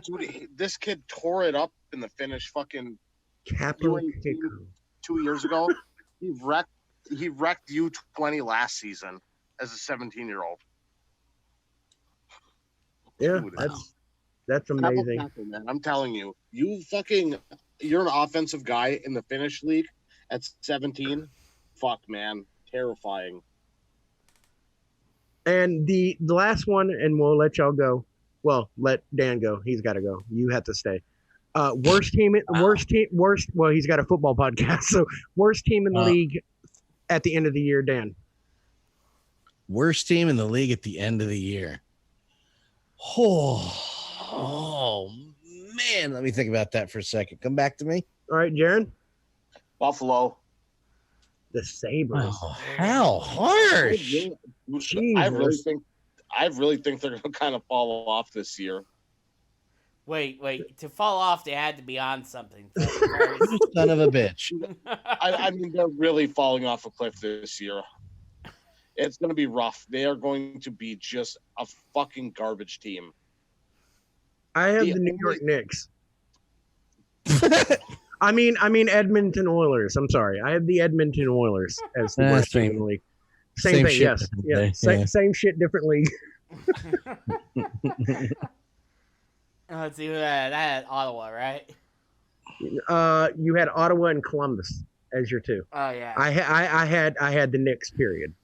[SPEAKER 3] Dude, this kid tore it up in the Finnish fucking
[SPEAKER 2] Capo
[SPEAKER 3] 2 years ago. He wrecked U20 last season as a 17-year-old.
[SPEAKER 2] Yeah, that's amazing.
[SPEAKER 3] Capo, man. I'm telling you, you're an offensive guy in the Finnish league at 17. Fuck, man, terrifying.
[SPEAKER 2] And the last one, and we'll let y'all go. Well, let Dan go. He's got to go. You have to stay. Worst team. Well, he's got a football podcast. So worst team in the league at the end of the year, Dan.
[SPEAKER 4] Worst team in the league at the end of the year. Oh man, let me think about that for a second. Come back to me.
[SPEAKER 2] All right, Jaron.
[SPEAKER 3] Buffalo.
[SPEAKER 2] The Sabres.
[SPEAKER 4] Oh, how harsh!
[SPEAKER 3] I really think they're going to kind of fall off this year.
[SPEAKER 1] Wait. To fall off, they had to be on something.
[SPEAKER 4] Son of a bitch.
[SPEAKER 3] I mean, they're really falling off a cliff this year. It's going to be rough. They are going to be just a fucking garbage team.
[SPEAKER 2] I have the New York Knicks. I mean Edmonton Oilers. I'm sorry. I have the Edmonton Oilers as the worst team in the league. Same thing, yes. Yeah. Same shit, different league.
[SPEAKER 1] Let's see who had. I had Ottawa, right?
[SPEAKER 2] You had Ottawa and Columbus as your two.
[SPEAKER 1] Oh yeah.
[SPEAKER 2] I had the Knicks. Period.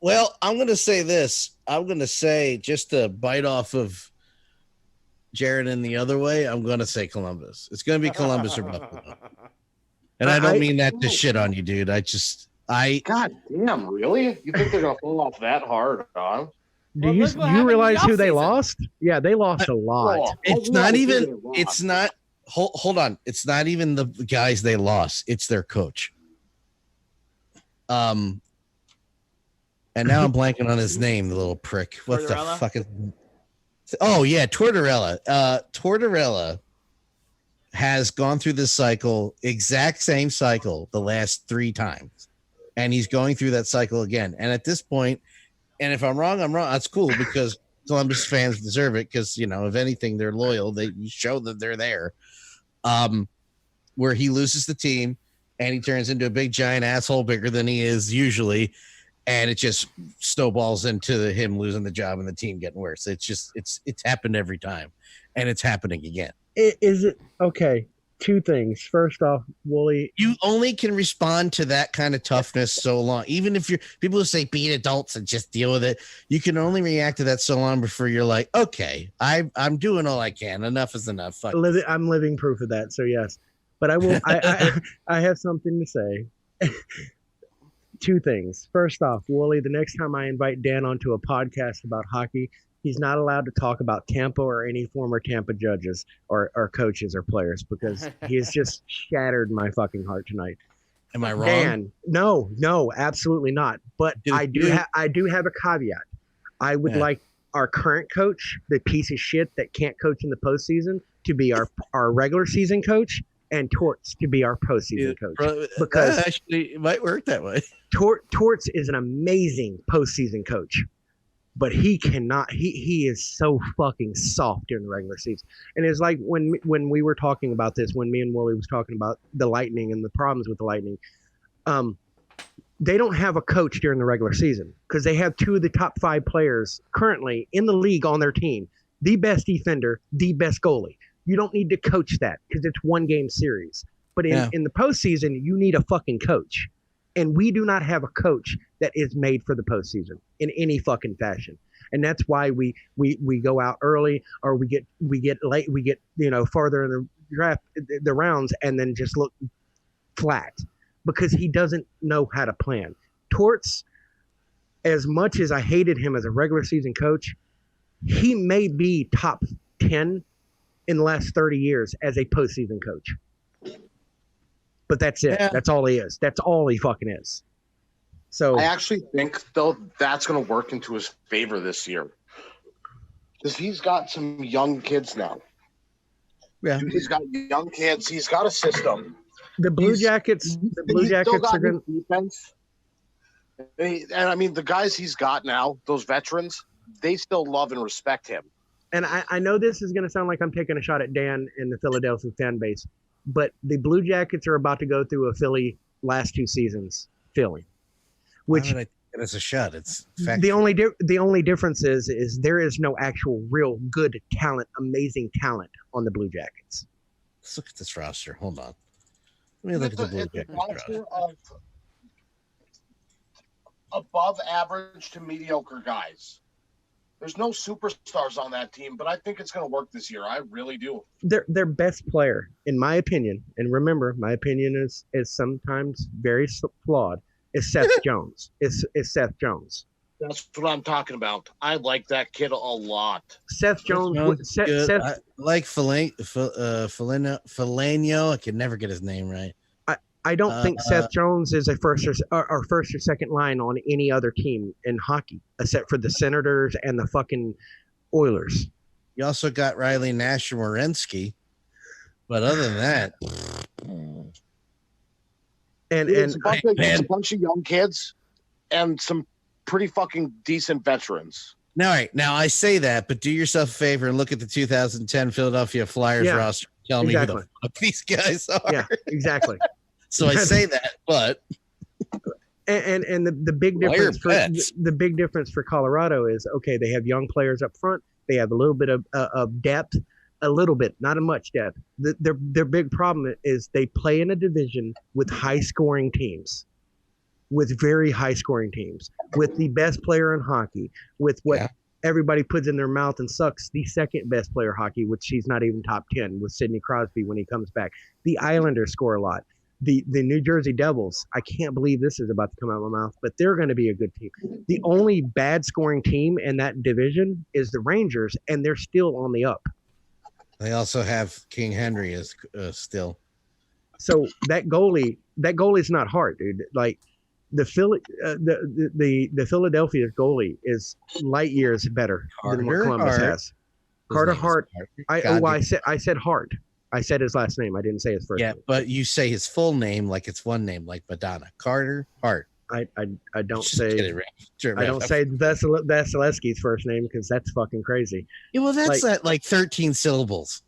[SPEAKER 4] Well, I'm going to say this. I'm going to say just to bite off of Jared in the other way. I'm going to say Columbus. It's going to be Columbus or Buffalo. And I don't mean that to shit on you, dude. God
[SPEAKER 3] damn, really? You think they're going to fall off that hard, huh?
[SPEAKER 2] Do you realize who they lost? Yeah, they lost a lot.
[SPEAKER 4] It's not, hold on. It's not even the guys they lost. It's their coach. And now I'm blanking on his name, the little prick. What the fuck is Oh yeah, Tortorella. Tortorella has gone through this cycle, exact same cycle, the last 3 times, and he's going through that cycle again. And at this point, and if I'm wrong, I'm wrong. That's cool because Columbus fans deserve it because if anything, they're loyal. They show that they're there. Where he loses the team and he turns into a big giant asshole, bigger than he is usually, and it just snowballs into him losing the job and the team getting worse. It's happened every time, and it's happening again.
[SPEAKER 2] Is it okay? 2 things. First off, Wooly,
[SPEAKER 4] You only can respond to that kind of toughness so long. Even if people who say be adults and just deal with it, you can only react to that so long before you're like, okay, I'm doing all I can. Enough is enough. Fuck.
[SPEAKER 2] I'm living proof of that. So yes, but I will. I have something to say. 2 things. First off, Wooly, the next time I invite Dan onto a podcast about hockey, he's not allowed to talk about Tampa or any former Tampa judges or coaches or players because he has just shattered my fucking heart tonight.
[SPEAKER 4] Am I wrong?
[SPEAKER 2] Dan, no, absolutely not. But I do have a caveat. I would like our current coach, the piece of shit that can't coach in the postseason, to be our regular season coach, and Torts to be our postseason coach. Because
[SPEAKER 4] actually, it might work that way.
[SPEAKER 2] Torts is an amazing postseason coach. But he cannot. He is so fucking soft during the regular season. And it's like when we were talking about this, when me and Wooly was talking about the Lightning and the problems with the Lightning, they don't have a coach during the regular season because they have 2 of the top 5 players currently in the league on their team, the best defender, the best goalie. You don't need to coach that because it's 1-game series. But in the postseason, you need a fucking coach. And we do not have a coach that is made for the postseason in any fucking fashion. And that's why we go out early or we get late, we get, farther in the draft, the rounds, and then just look flat because he doesn't know how to plan. Torts, as much as I hated him as a regular season coach, he may be top 10 in the last 30 years as a postseason coach. But that's it. Yeah. That's all he is. That's all he fucking is. So
[SPEAKER 3] I actually think, though, that's going to work into his favor this year. Because he's got some young kids now.
[SPEAKER 4] Yeah.
[SPEAKER 3] He's got young kids. He's got a system.
[SPEAKER 2] The Blue Jackets are going to
[SPEAKER 3] defense. And I mean, the guys he's got now, those veterans, they still love and respect him.
[SPEAKER 2] And I know this is going to sound like I'm taking a shot at Dan and the Philadelphia fan base, but the Blue Jackets are about to go through a Philly last 2 seasons, Philly. Which
[SPEAKER 4] I think it's a shot. It's
[SPEAKER 2] the only difference is there is no actual real good talent, amazing talent on the Blue Jackets.
[SPEAKER 4] Let's look at this roster. Hold on. Let me look at the Blue Jackets roster.
[SPEAKER 3] Of above average to mediocre guys. There's no superstars on that team, but I think it's going to work this year. I really do.
[SPEAKER 2] Their best player, in my opinion, and remember, my opinion is sometimes very flawed, is Seth Jones. Is Seth Jones.
[SPEAKER 3] That's what I'm talking about. I like that kid a lot.
[SPEAKER 2] Seth Jones. Seth,
[SPEAKER 4] I like Foligno. I can never get his name right.
[SPEAKER 2] I don't think Seth Jones is a first or second line on any other team in hockey, except for the Senators and the fucking Oilers.
[SPEAKER 4] You also got Riley Nash and Werenski, but other than that,
[SPEAKER 3] it's a bunch of young kids and some pretty fucking decent veterans.
[SPEAKER 4] All right, now I say that, but do yourself a favor and look at the 2010 Philadelphia Flyers roster. Tell me who the fuck these guys are.
[SPEAKER 2] Yeah, exactly.
[SPEAKER 4] So I say that, but
[SPEAKER 2] and the big difference for Colorado is okay. They have young players up front. They have a little bit of depth, a little bit, not much depth. Their big problem is they play in a division with high scoring teams, with very high scoring teams, with the best player in hockey, with what everybody puts in their mouth and sucks the second best player hockey, which he's not even top 10 with Sidney Crosby when he comes back. The Islanders score a lot. The New Jersey Devils, I can't believe this is about to come out of my mouth, but they're going to be a good team. The only bad scoring team in that division is the Rangers, and they're still on the up.
[SPEAKER 4] They also have King Henry as still.
[SPEAKER 2] So that goalie's not hard, dude. Like the Philadelphia goalie is light years better than what Columbus has. Carter
[SPEAKER 4] name is
[SPEAKER 2] Hart.
[SPEAKER 4] God
[SPEAKER 2] I said Hart. I said his last name. I didn't say his first
[SPEAKER 4] yeah,
[SPEAKER 2] name.
[SPEAKER 4] but you say his full name like it's one name, like Madonna. Carter Hart.
[SPEAKER 2] I don't
[SPEAKER 4] Just
[SPEAKER 2] say
[SPEAKER 4] kidding, Ray. Sure,
[SPEAKER 2] I don't say Vasilevsky's first name because that's fucking crazy.
[SPEAKER 4] Yeah, well, that's
[SPEAKER 2] like-
[SPEAKER 4] like 13 syllables.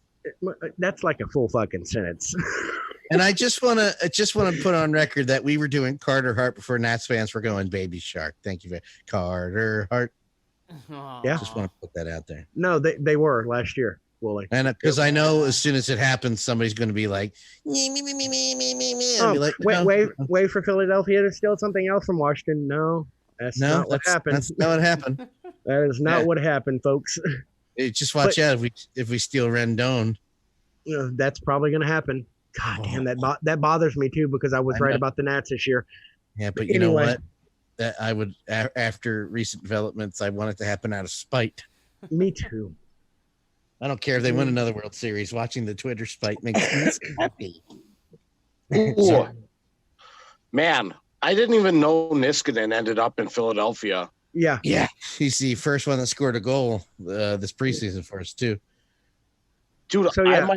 [SPEAKER 2] That's like a full fucking sentence.
[SPEAKER 4] And I just want to put on record that we were doing Carter Hart before Nats fans were going Baby Shark. Thank you very Carter Hart.
[SPEAKER 2] Yeah.
[SPEAKER 4] Just want to put that out there.
[SPEAKER 2] No, they were last year. Wooly.
[SPEAKER 4] And because I know as soon as it happens, somebody's going to be like, me.
[SPEAKER 2] Oh,
[SPEAKER 4] Be like,
[SPEAKER 2] wait for Philadelphia to steal something else from Washington. No, that's not what happened.
[SPEAKER 4] That's not what happened.
[SPEAKER 2] That is not what happened, folks.
[SPEAKER 4] Just watch out if we steal Rendon.
[SPEAKER 2] You know, that's probably going to happen. God damn, that bothers me too because I was right about the Nats this year.
[SPEAKER 4] Yeah, but you know what? That I would after recent developments, I want it to happen out of spite.
[SPEAKER 2] Me too.
[SPEAKER 4] I don't care if they win another World Series. Watching the Twitter spite makes me happy.
[SPEAKER 3] Man, I didn't even know Niskanen ended up in Philadelphia.
[SPEAKER 2] Yeah.
[SPEAKER 4] He's the first one that scored a goal this preseason for us too.
[SPEAKER 3] Dude,
[SPEAKER 2] So, yeah.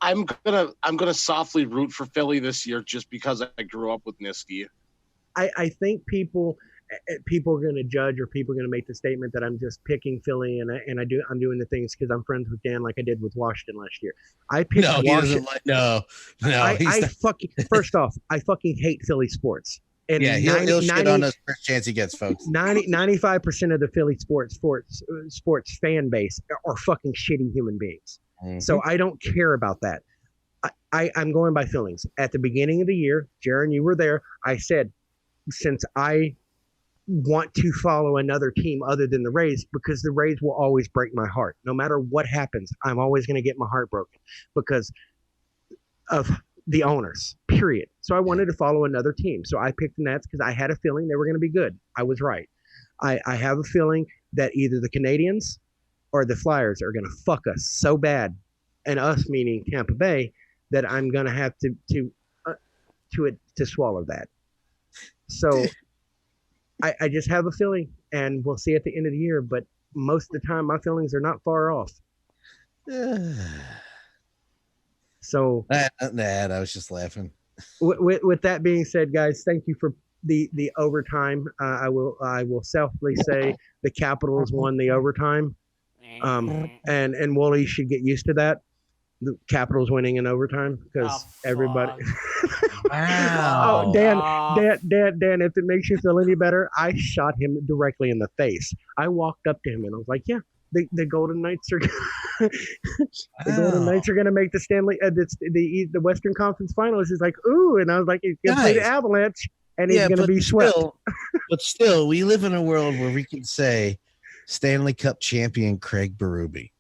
[SPEAKER 3] I'm gonna softly root for Philly this year just because I grew up with Niski.
[SPEAKER 2] I think people are going to judge or people are going to make the statement that I'm just picking Philly and I'm doing the things because I'm friends with Dan like I did with Washington last year. I picked Washington. First off, I fucking hate Philly sports. And
[SPEAKER 4] yeah, he'll shit on us first chance he gets, folks. 95%
[SPEAKER 2] of the Philly sports fan base are fucking shitty human beings. Mm-hmm. So I don't care about that. I'm going by feelings. At the beginning of the year, Jaron, you were there. I said, since I want to follow another team other than the Rays, because the Rays will always break my heart. No matter what happens, I'm always going to get my heart broken because of the owners, period. So I wanted to follow another team. So I picked the Nats because I had a feeling they were going to be good. I was right. I have a feeling that either the Canadians or the Flyers are going to fuck us so bad, and us meaning Tampa Bay, that I'm going to have to swallow that. So I just have a feeling, and we'll see at the end of the year. But most of the time, my feelings are not far off. So
[SPEAKER 4] I was just laughing.
[SPEAKER 2] With that being said, guys, thank you for the overtime. I will selfishly say the Capitals won the overtime, and Wooly should get used to that. The Capitals winning in overtime because everybody.
[SPEAKER 4] Wow.
[SPEAKER 2] Oh, Dan, if it makes you feel any better, I shot him directly in the face. I walked up to him and I was like, "Yeah, the Golden Knights are Golden Knights are going to make the the Western Conference Finals." He's like, "Ooh," and I was like, "He's going to play the Avalanche, and he's going to be swept."
[SPEAKER 4] But still, we live in a world where we can say Stanley Cup champion Craig Berube.